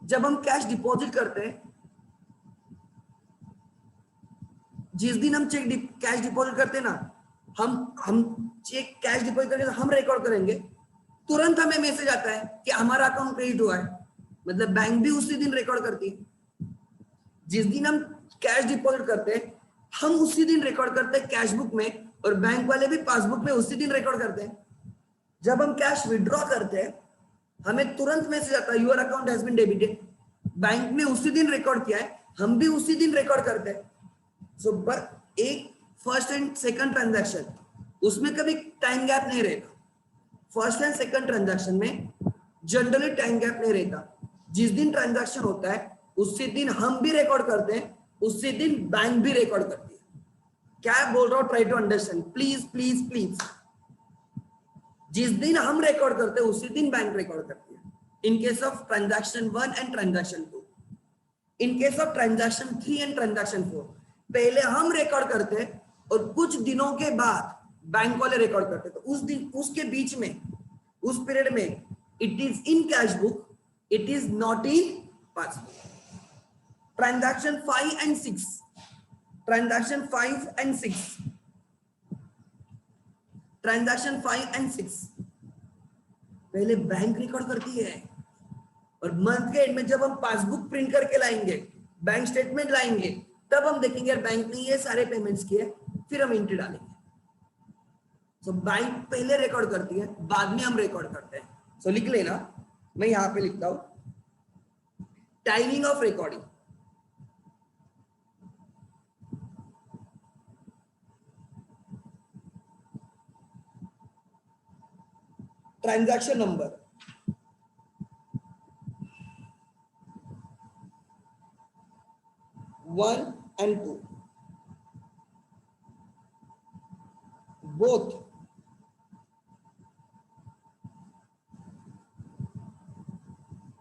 जब हम कैश डिपॉजिट करते हैं, जिस दिन हम कैश डिपॉजिट करते हैं ना, हम चेक कैश डिपॉजिट करके हम रिकॉर्ड करेंगे, तुरंत हमें मैसेज आता है कि हमारा अकाउंट क्रेडिट हुआ है। मतलब बैंक भी उसी दिन रिकॉर्ड करती है। जिस दिन हम कैश डिपॉजिट करते हैं हम उसी दिन रिकॉर्ड करते हैं कैश बुक में, और बैंक वाले भी पासबुक में उसी दिन रिकॉर्ड करते हैं। जब हम कैश विड्रॉ करते हैं हमें तुरंत मैसेज आता है your account has been debited. Bank ने उसी दिन रिकॉर्ड किया है, हम भी उसी दिन रिकॉर्ड करते हैं। सो एक फर्स्ट एंड सेकंड ट्रांजैक्शन, उसमें कभी टाइम गैप नहीं रहेगा। फर्स्ट एंड सेकंड ट्रांजैक्शन में जनरली टाइम गैप नहीं रहता। जिस दिन ट्रांजैक्शन होता है उसी दिन हम भी रिकॉर्ड करते हैं, उसी दिन बैंक भी रिकॉर्ड करती है। क्या बोल रहा हूं, try to understand please please please. जिस दिन हम रिकॉर्ड करते हैं उसी दिन बैंक रिकॉर्ड करती है, in case of transaction 1 and transaction 2। In case of transaction 3 and transaction 4 पहले हम रिकॉर्ड करते हैं और कुछ दिनों के बाद बैंक वाले रिकॉर्ड करते हैं। तो उस दिन, उसके बीच में, उस पीरियड में it is in cash book, it is not in passbook. Transaction 5 and 6, transaction 5 and 6, transaction 5 and 6 पहले बैंक रिकॉर्ड करती है, और मंथ के एंड में जब हम पासबुक प्रिंट करके लाएंगे, बैंक स्टेटमेंट लाएंगे, तब हम देखेंगे यार बैंक ने ये सारे पेमेंट्स किए, फिर हम एंट्री डालेंगे। सो बैंक पहले रिकॉर्ड करती है, बाद में हम रिकॉर्ड करते हैं। सो लिख लेना, मैं यहां पे लिखता हूं timing of recording. Transaction number, one and 2 both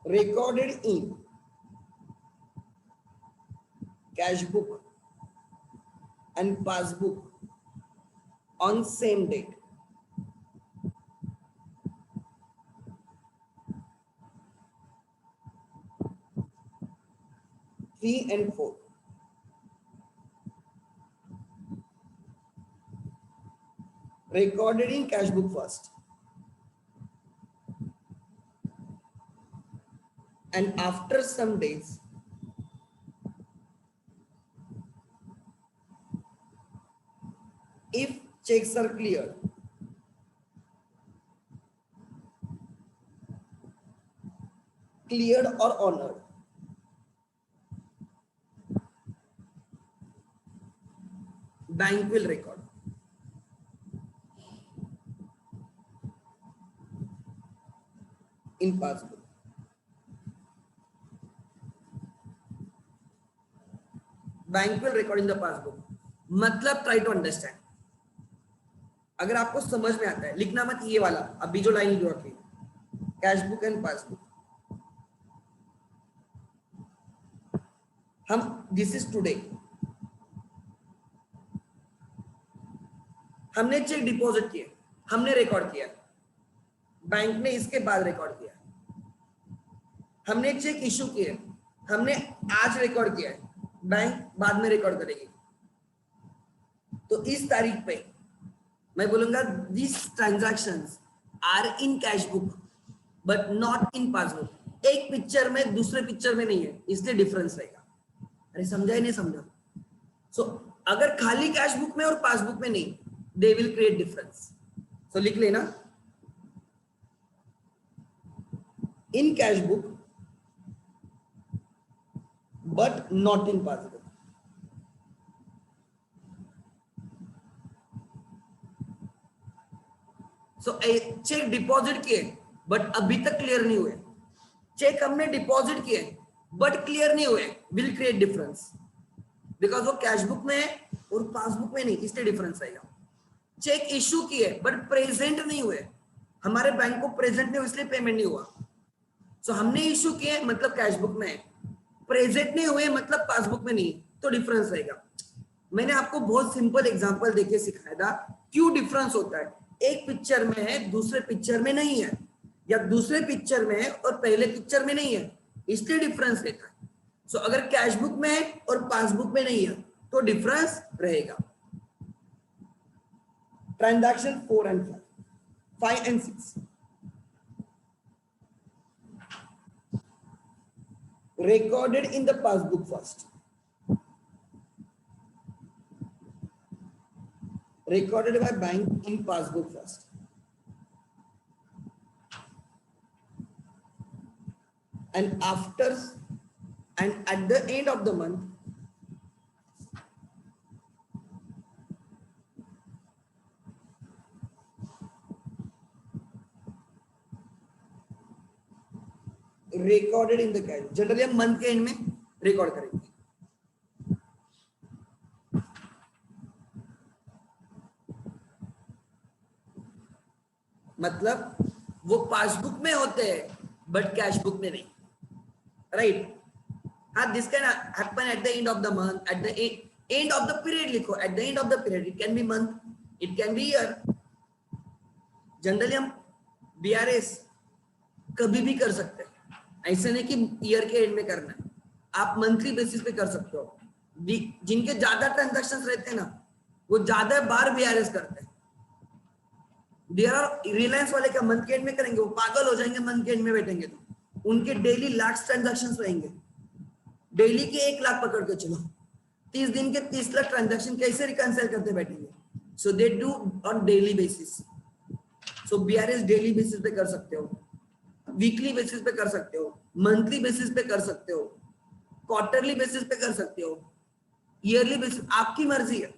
recorded in cash book and passbook on same date. Three and 4 recorded in cash book first, and after some days if checks are cleared, or honored, bank will record. In passbook. Bank will record in the passbook. मतलब try to understand, अगर आपको समझ में आता है, लिखना मत ये वाला, अभी जो लाइन जो रखी, कैश बुक एंड पासबुक। हम दिस इज टुडे, हमने चेक डिपॉजिट किए, हमने रिकॉर्ड किया, बैंक ने इसके बाद रिकॉर्ड किया। हमने चेक इशू किए, हमने आज रिकॉर्ड किया है, बैंक बाद में रिकॉर्ड करेगी। तो इस तारीख पे मैं बोलूंगा this transactions are in cash book but not in passbook. एक पिक्चर में दूसरे पिक्चर में नहीं है, इसलिए डिफरेंस रहेगा। अरे समझा ही नहीं समझा? सो अगर खाली कैश बुक में और पासबुक में नहीं, they will create difference. So लिख लेना, in cash book but not in passbook. So cheque deposit किए बट अभी तक क्लियर नहीं हुए, चेक हमने डिपॉजिट किए बट क्लियर नहीं हुए, विल क्रिएट डिफरेंस बिकॉज वो कैश बुक में है और पासबुक में नहीं, इसलिए डिफरेंस आएगा। चेक इशू किए बट प्रेजेंट नहीं हुए, हमारे बैंक को प्रेजेंट नहीं हुआ इसलिए पेमेंट नहीं हुआ। सो हमने इशू किए मतलब कैश बुक में है, प्रेजेंट नहीं हुए मतलब पासबुक में नहीं, तो डिफरेंस रहेगा। मैंने आपको बहुत सिंपल एग्जांपल देके सिखाया था क्यों डिफरेंस होता है। एक पिक्चर में है दूसरे पिक्चर में नहीं है, या दूसरे पिक्चर में है और पहले पिक्चर में नहीं है, इसलिए डिफरेंस रहता है। सो अगर कैश बुक में है और पासबुक में नहीं है तो डिफरेंस रहेगा। Transaction 4 and 5 and 6 recorded in the passbook first, recorded by bank in passbook first, and after and at the end of the month recorded in the cash. Generally हम month के and में record करेंगे। मतलब वो passbook में होते हैं but cash book में नहीं, राइट? हाँ, this can happen at the end of the month, at the end of the period लिखो, at the end of the period. It can be month, it can be year. Generally हम BRS कभी भी कर सकते हैं, ऐसे नहीं कि ईयर के एंड में करना है, आप मंथली बेसिस पे कर सकते हो। जिनके ज्यादा ट्रांजैक्शंस रहते हैं ना, वो ज्यादा बार बीआरएस करते हैं। रिलायंस वाले क्या मंथ के एंड में करेंगे? वो पागल हो जाएंगे मंथ के एंड में बैठेंगे तो। उनके डेली लाख ट्रांजैक्शंस रहेंगे, डेली के 1 लाख पकड़ के चलो, 30 दिन के 30 लाख ट्रांजैक्शन कैसे रिकंसाइल करते बैठेंगे? So they do on daily basis. So BRS daily basis पे कर सकते हो, वीकली बेसिस पे कर सकते हो, मंथली बेसिस पे कर सकते हो, क्वार्टरली बेसिस पे कर सकते हो, ईयरली बेसिस, आपकी मर्जी है,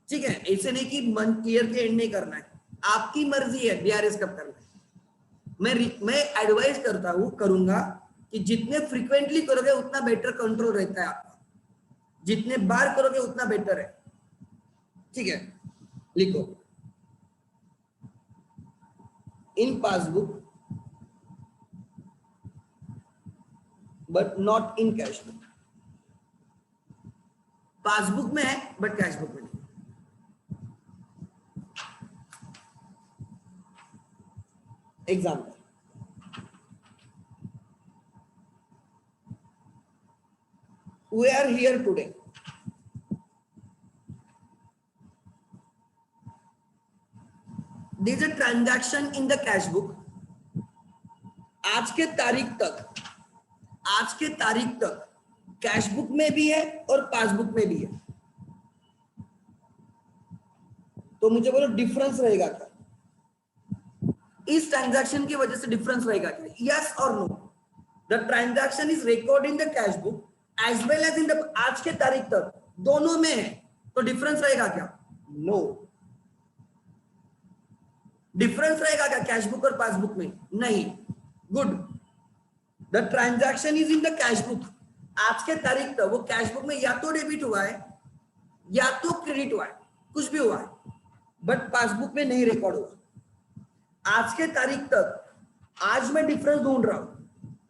ठीक है? ऐसे नहीं कि मंथ ईयर के एंड में करना है, आपकी मर्जी है बीआरएस कब करना है। मैं एडवाइस करता हूं, करूंगा कि जितने फ्रीक्वेंटली करोगे उतना बेटर कंट्रोल रहता है आपका, जितने बार करोगे उतना बेटर है, ठीक है? लिखो in passbook but not in cash book. Passbook में है बट कैश बुक में नहीं। Example, we are here today. There is a transaction in the cash book. आज के तारीख तक कैश बुक में भी है और पासबुक में भी है। तो मुझे बोलो डिफरेंस रहेगा क्या? इस ट्रांजैक्शन की वजह से डिफरेंस रहेगा क्या? यस और no? The transaction is record in the cash book as well as in the, आज के तारीख तक दोनों में है, तो डिफरेंस रहेगा क्या? नो। डिफरेंस रहेगा क्या कैश बुक और पासबुक में? नहीं। Good. The transaction is in the cash book, आज के तारीख तक वो कैश बुक में या तो डेबिट हुआ है या तो क्रेडिट हुआ है, कुछ भी हुआ है, बट पासबुक में नहीं रिकॉर्ड हुआ। आज के तारीख तक, आज मैं डिफरेंस ढूंढ रहा हूं,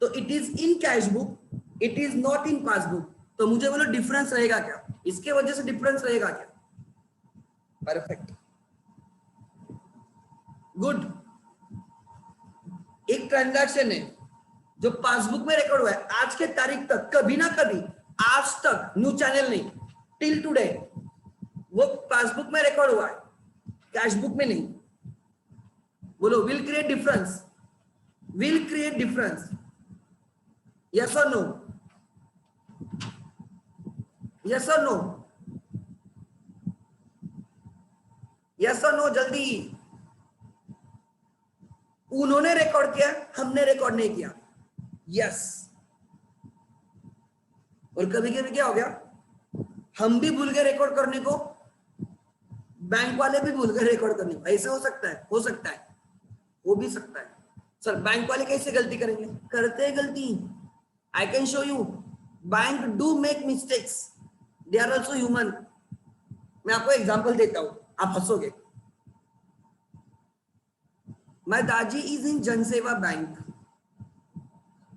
तो it is in cash book, it is not in passbook. तो मुझे बोलो डिफरेंस रहेगा क्या? इसके वजह से डिफरेंस रहेगा क्या? Perfect, good. एक ट्रांजैक्शन है जो पासबुक में रिकॉर्ड हुआ है आज के तारीख तक, कभी ना कभी, आज तक, न्यू चैनल नहीं, टिल टुडे, वो पासबुक में रिकॉर्ड हुआ है, कैश बुक में नहीं। बोलो will create difference, will create difference, yes और नो? यस और नो? यस और नो? जल्दी। उन्होंने रिकॉर्ड किया, हमने रिकॉर्ड नहीं किया। यस। और कभी कभी क्या हो गया, हम भी भूल गए रिकॉर्ड करने को, बैंक वाले भी भूल गए रिकॉर्ड करने को। ऐसे हो सकता है? हो सकता है, हो भी सकता है। सर बैंक वाले कैसे गलती करेंगे? करते हैं गलती, I can show you. Bank do make mistakes, they are also human. मैं आपको एग्जांपल देता हूं, आप हंसोगे। माय दादी इज इन जनसेवा बैंक,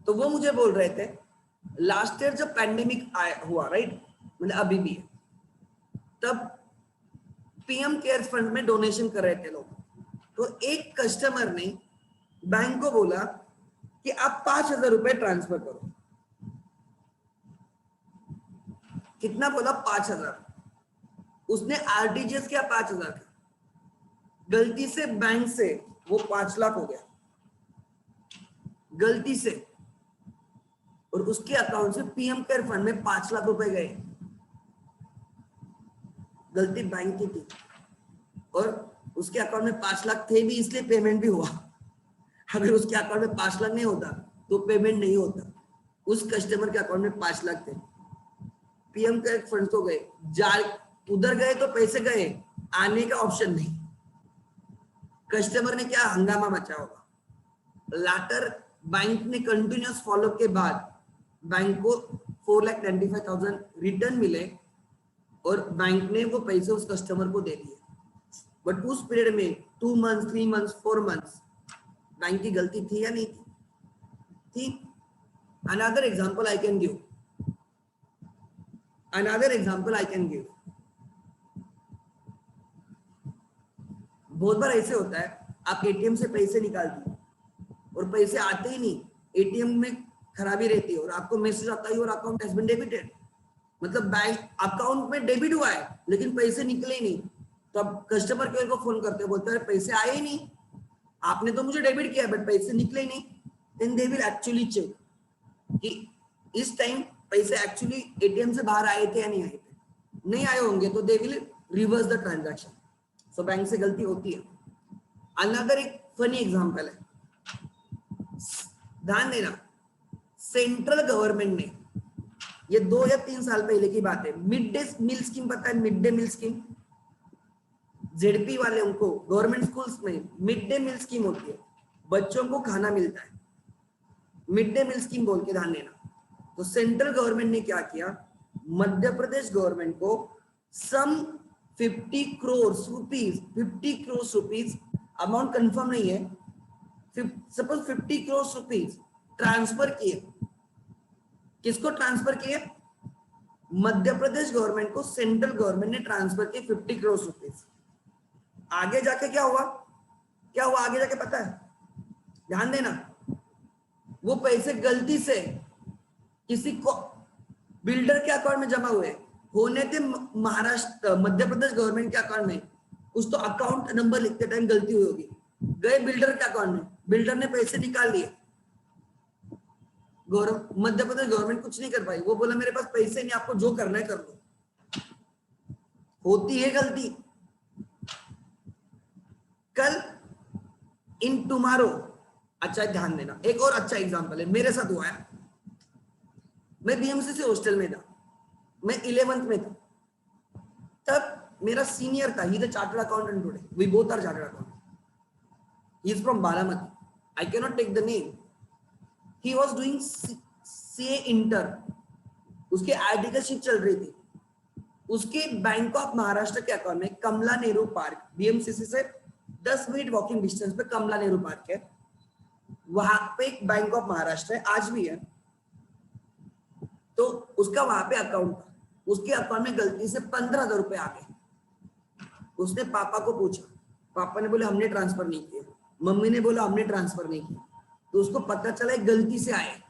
तो वो मुझे बोल रहे थे लास्ट ईयर जब पैंडेमिक हुआ, राइट, मतलब अभी भी है, तब पीएम केयर्स फंड में डोनेशन कर रहे थे लोग। तो एक कस्टमर ने बैंक को बोला कि आप 5,000 रुपए ट्रांसफर करो। कितना बोला? 5,000। उसने आरटीजीएस किया 5,000 का, गलती से बैंक से वो 5 लाख हो गया, गलती से, और उसके अकाउंट से पीएम केयर फंड में 5 लाख रुपए गए। गलती बैंक की थी, और उसके अकाउंट में 5 लाख थे भी, इसलिए पेमेंट भी हुआ। अगर उसके अकाउंट में 5 लाख नहीं होता तो पेमेंट नहीं होता। उस कस्टमर के अकाउंट में 5 लाख थे, पीएम केयर फंड तो गए, उधर गए तो पैसे गए, आने का ऑप्शन नहीं। कस्टमर ने क्या हंगामा मचा होगा। लाटर बैंक ने कंटिन्यूस फॉलो के बाद बैंक को 4,95,000 रिटर्न मिले और बैंक ने वो पैसे उस कस्टमर को दे दिए। बट उस पीरियड में 2 मंथ्स, 3 मंथ्स, 4 मंथ्स बैंक की गलती थी या नहीं थी? Another example I can give, बहुत बार ऐसे होता है, आप एटीएम से पैसे निकाल दिए और पैसे आते ही नहीं, एटीएम में खराबी रहती है और आपको मैसेज आता है और अकाउंट हैज बीन डेबिटेड, मतलब बैंक अकाउंट में डेबिट हुआ है लेकिन पैसे निकले ही नहीं। तो अब कस्टमर केयर को फोन करते हैं, बोलते हैं पैसे आए ही नहीं, आपने तो मुझे डेबिट किया बट पैसे निकले ही नहीं। Then they will actually check कि इस टाइम पैसे एक्चुअली एटीएम से बाहर आए थे या नहीं आए थे, नहीं आए होंगे तो they will reverse the transaction. So bank से गलती होती है। अनदर एक फनी एग्जांपल है, ध्यान देना, सेंट्रल गवर्नमेंट ने, ये 2 या 3 साल पहले की बात है, मिड डे मील स्कीम, पता है mid day meal scheme? ZP वाले उनको गवर्नमेंट स्कूल्स में मिड डे मील स्कीम होती है, बच्चों को खाना मिलता है, मिड डे मील स्कीम बोल के ध्यान देना। तो सेंट्रल गवर्नमेंट ने क्या किया, मध्य प्रदेश गवर्नमेंट को सम 50 करोड़ रुपीज, अमाउंट कंफर्म नहीं है, सपोज 50 करोड़ रुपीज ट्रांसफर किए। किसको ट्रांसफर किए? मध्य प्रदेश गवर्नमेंट को सेंट्रल गवर्नमेंट ने ट्रांसफर किए 50 करोड़ रुपीज। आगे जाके क्या हुआ आगे जाके पता है? ध्यान देना, वो पैसे गलती से किसी को बिल्डर के अकाउंट में जमा हुए, होने थे महाराष्ट्र मध्य प्रदेश गवर्नमेंट के अकाउंट में, कुछ तो अकाउंट नंबर लिखते टाइम गलती हुई होगी, गए बिल्डर के अकाउंट में, बिल्डर ने पैसे निकाल लिए, मध्य प्रदेश गवर्नमेंट कुछ नहीं कर पाई, वो बोला मेरे पास पैसे नहीं, आपको जो करना है कर लो। होती है गलती। कल इन टुमारो, अच्छा ध्यान देना, एक और अच्छा एग्जांपल है, मेरे साथ हुआ है। मैं बीएमसीसी हॉस्टल में था, मैं 11th में था, तब मेरा सीनियर था, he is a chartered accountant today, we both are chartered accountant, he is from Baramati, I can not take the name. He was doing CA inter, उसके आर्टिकलशिप चल रही थी, उसके बैंक ऑफ महाराष्ट्र के अकाउंट में कमला नेहरू पार्क, बीएमसीसी से 10 minute walking distance पे कमला Nehru park है, वहां पे एक बैंक ऑफ महाराष्ट्र है, आज भी है। तो उसका वहां पे अकाउंट था, उसके अकाउंट में गलती से 15,000 रुपए आ गए। उसने पापा को पूछा, पापा ने बोले हमने ट्रांसफर नहीं किया, मम्मी ने बोला हमने ट्रांसफर नहीं किया। तो उसको पता चला गलती से आए,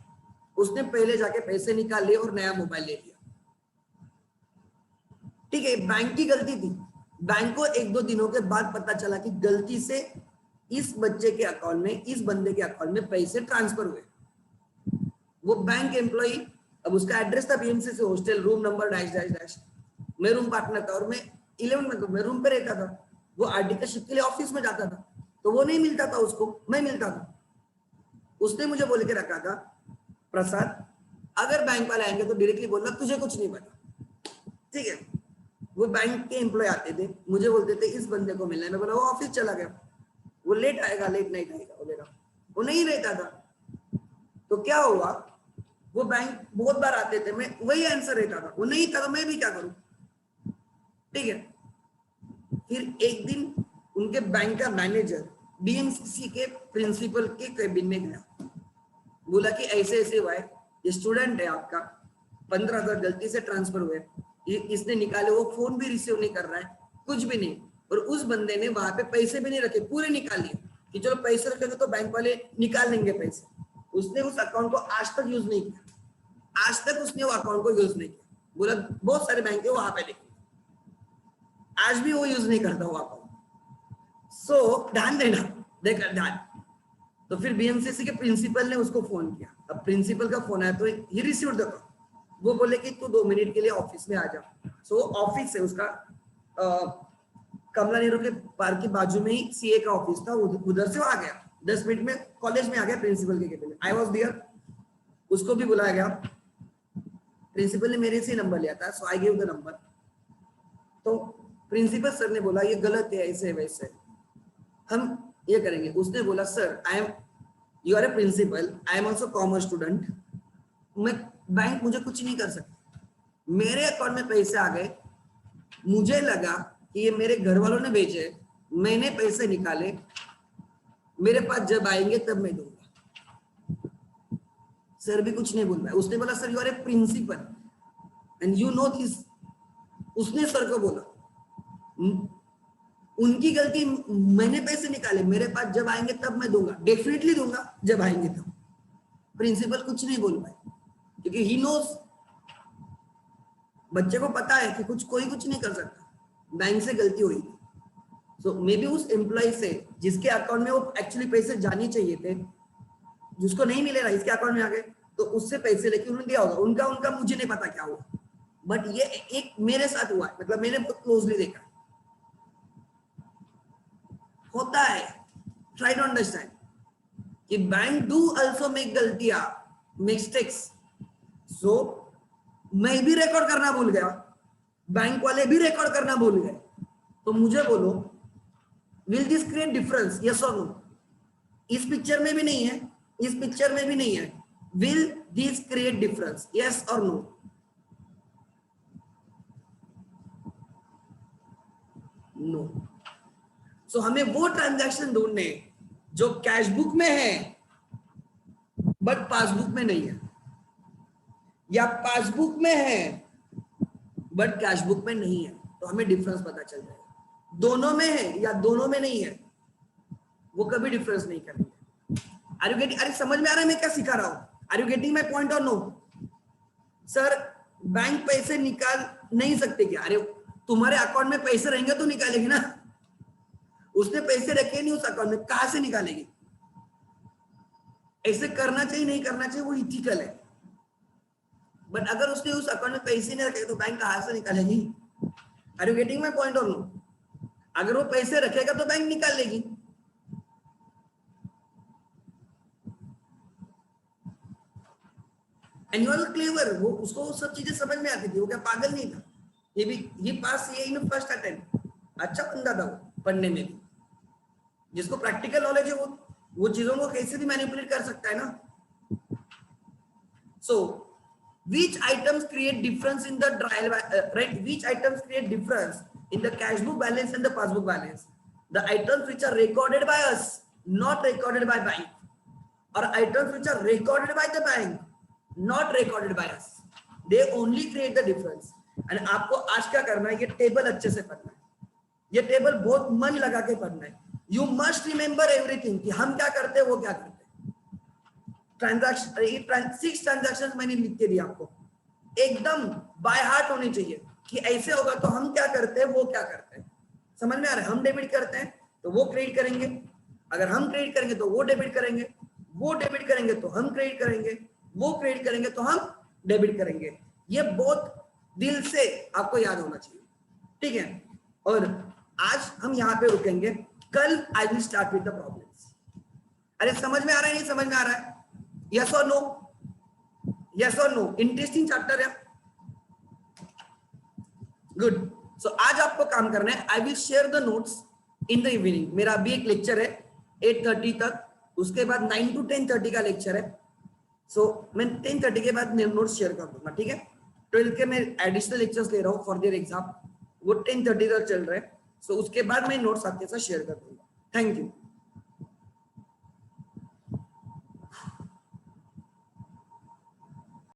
उसने पहले जाके पैसे निकाल लिए और नया मोबाइल ले लिया। ठीक है, बैंक की गलती थी। बैंक को 1-2 दिनों के बाद पता चला कि गलती से इस बच्चे के अकाउंट में, इस बंदे के अकाउंट में पैसे ट्रांसफर हुए। वो बैंक एम्प्लॉई, अब उसका एड्रेस था BMCC hostel, room number dash dash dash, मैं रूम पार्टनर था और मैं 11 में, तो मैं रूम पे रहता था, वो आर्टिकलशिप के लिए ऑफिस में जाता था, तो वो नहीं मिलता था उसको, मैं मिलता था। उसने मुझे बोल के रखा था, प्रसाद अगर बैंक वाले आएंगे तो डायरेक्टली बोलना तुझे कुछ नहीं पता, ठीक है। वो बैंक के एम्प्लॉय आते थे, मुझे बोलते थे इस बंदे को मिलना है, मैं बोला वो ऑफिस चला गया, वो लेट आएगा, लेट नाइट आएगा वगैरह, वो नहीं रहता था। तो क्या हुआ, वो बैंक बहुत बार आते थे, मैं वही आंसर रहता था, वो नहीं था तो मैं भी क्या करूं, ठीक है। फिर एक दिन उनके बैंक का मैनेजर बीएमसीसी के प्रिंसिपल के केबिन में गया, बोला कि ऐसे ऐसे हुआ है, ये स्टूडेंट है आपका, 15,000 गलती से ट्रांसफर हुए, इसने निकाले, वो फोन भी रिसीव नहीं कर रहा है, कुछ भी नहीं, और उस बंदे ने वहां पे पैसे भी नहीं रखे, पूरे निकाल लिए कि चलो पैसे रखेंगे तो बैंक वाले निकाल लेंगे पैसे। उसने उस अकाउंट को आज तक यूज नहीं किया, आज तक उसने वो अकाउंट को यूज नहीं किया। बोला बहुत सारे बैंक है वहां पे देखिए, आज भी वो यूज नहीं करता वो अकाउंट। सो ध्यान देना, देखकर ध्यान। तो फिर बीएमसीसी के प्रिंसिपल ने उसको फोन किया, अब प्रिंसिपल का फोन आया तो ही रिसीव्ड द कॉल, वो बोले कि तू 2 मिनट के लिए ऑफिस में आ जा। सो ऑफिस है उसका, कमला नेहरू के पार्क के बाजू में ही सीए का ऑफिस था, उधर से वो आ गया, 10 मिनट में कॉलेज में आ गया प्रिंसिपल के केबिन में। आई वाज देयर, उसको भी बुलाया गया, प्रिंसिपल ने मेरे से नंबर लिया था, सो आई गिव द नंबर। तो प्रिंसिपल सर ने बोला ये गलत है, ऐसे वैसे हम ये करेंगे। उसने बोला sir I am you are a principal, I am also commerce student, मैं बैंक मुझे कुछ नहीं कर सकता, मेरे अकाउंट में पैसे आ गए, मुझे लगा कि ये मेरे घर वालों ने भेजे, मैंने पैसे निकाले, मेरे पास जब आएंगे तब मैं दूंगा। सर भी कुछ नहीं बोल रहा है, उसने बोला sir you are a principal and you know this, उसने सर को बोला उनकी गलती, मैंने पैसे निकाले, मेरे पास जब आएंगे तब मैं दूंगा, डेफिनेटली दूंगा जब आएंगे तब। प्रिंसिपल कुछ नहीं बोल पाए क्योंकि ही नोस, बच्चे को पता है कि कोई कुछ नहीं कर सकता, बैंक से गलती हुई थी। सो मे बी उस एम्प्लॉय से जिसके अकाउंट में वो एक्चुअली पैसे जाने चाहिए थे, जिसको नहीं मिले ना, इसके अकाउंट में आ गए, तो उससे पैसे लेके उन्होंने दिया होगा, उनका मुझे नहीं पता क्या हुआ, बट ये एक मेरे साथ हुआ है, मतलब मैंने बहुत क्लोजली देखा, होता है। ट्राई टू अंडरस्टैंड कि बैंक डू आल्सो मेक गलतियां, मिस्टेक्स। सो मैं भी रिकॉर्ड करना भूल गया, बैंक वाले भी रिकॉर्ड करना भूल गए, तो मुझे बोलो will this create difference, yes और नो? इस पिक्चर में भी नहीं है, इस पिक्चर में भी नहीं है, will this create difference, yes और नो? नो। सो हमें वो ट्रांजैक्शन ढूंढने जो कैश बुक में है बट पासबुक में नहीं है, या पासबुक में है बट कैश बुक में नहीं है, तो हमें डिफरेंस पता चल जाएगा। दोनों में है या दोनों में नहीं है, वो कभी डिफरेंस नहीं करेंगे। Are you getting? अरे समझ में आ रहा है मैं क्या सिखा रहा हूं? Are you getting my point or no? Sir bank पैसे निकाल नहीं सकते क्या? अरे तुम्हारे अकाउंट में पैसे रहेंगे तो निकालेगी ना, उसने पैसे रखे नहीं उस अकाउंट में, कहां से निकालेगी? ऐसे करना चाहिए नहीं करना चाहिए वो इथिकल है, बट अगर उसने उस अकाउंट में पैसे नहीं रखे तो बैंक कहां से निकालेगी? Are you getting my point or no? अगर वो पैसे रखेगा तो बैंक निकाल लेगी। एंड यू आर क्लेवर, वो उसको वो सब चीजें समझ में आती थी, वो क्या पागल नहीं था, ये पास ये इन फर्स्ट अटेम्प्ट, अच्छा बंदा था वो पढ़ने में भी, जिसको प्रैक्टिकल नॉलेज है वो चीजों को कैसे भी मैनिपुलेट कर सकता है ना। सो which items create difference in the trial, right? Which items create difference in the cash book balance and the passbook balance? The items which are recorded by us, not recorded by bank, or items which are recorded by the bank, not recorded by us, they only create the difference. And आपको आज क्या करना है, ये table अच्छे से पढ़ना है, ये टेबल बहुत मन लगा के पढ़ना है। यू मस्ट रिमेंबर एवरीथिंग कि हम क्या करते हैं वो क्या करते हैं। ट्रांजैक्शन 6 ट्रांजैक्शन मैंने लिख के दिया आपको, एकदम बाय हार्ट होनी चाहिए कि ऐसे होगा तो हम क्या करते हैं वो क्या करते हैं। समझ में आ रहा है? हम डेबिट करते हैं तो वो क्रेडिट करेंगे, अगर हम क्रेडिट करेंगे तो वो डेबिट करेंगे, वो डेबिट करेंगे तो हम क्रेडिट करेंगे, वो क्रेडिट करेंगे तो हम डेबिट करेंगे। ये बहुत दिल से आपको याद होना चाहिए, ठीक है? और आज हम यहाँ पे रुकेंगे, कल I will start with the problems. अरे समझ में आ रहा है? नहीं समझ में आ रहा है? यस और नो? यस और नो? इंटरेस्टिंग चैप्टर है, गुड। सो आज आपको काम करना है, I will share the notes in the evening. मेरा अभी एक लेक्चर है 8:30 तक, उसके बाद 9 to 10:30 का लेक्चर है। सो मैं 10:30 के बाद नोट्स शेयर कर दूंगा, ठीक है? 12 के मैं एडिशनल लेक्चर्स ले रहा हूँ फॉर देयर एग्जाम, वो 10:30 तक चल रहे हैं। सो उसके बाद मैं नोट्स आपके साथ शेयर कर दूंगा। Thank you.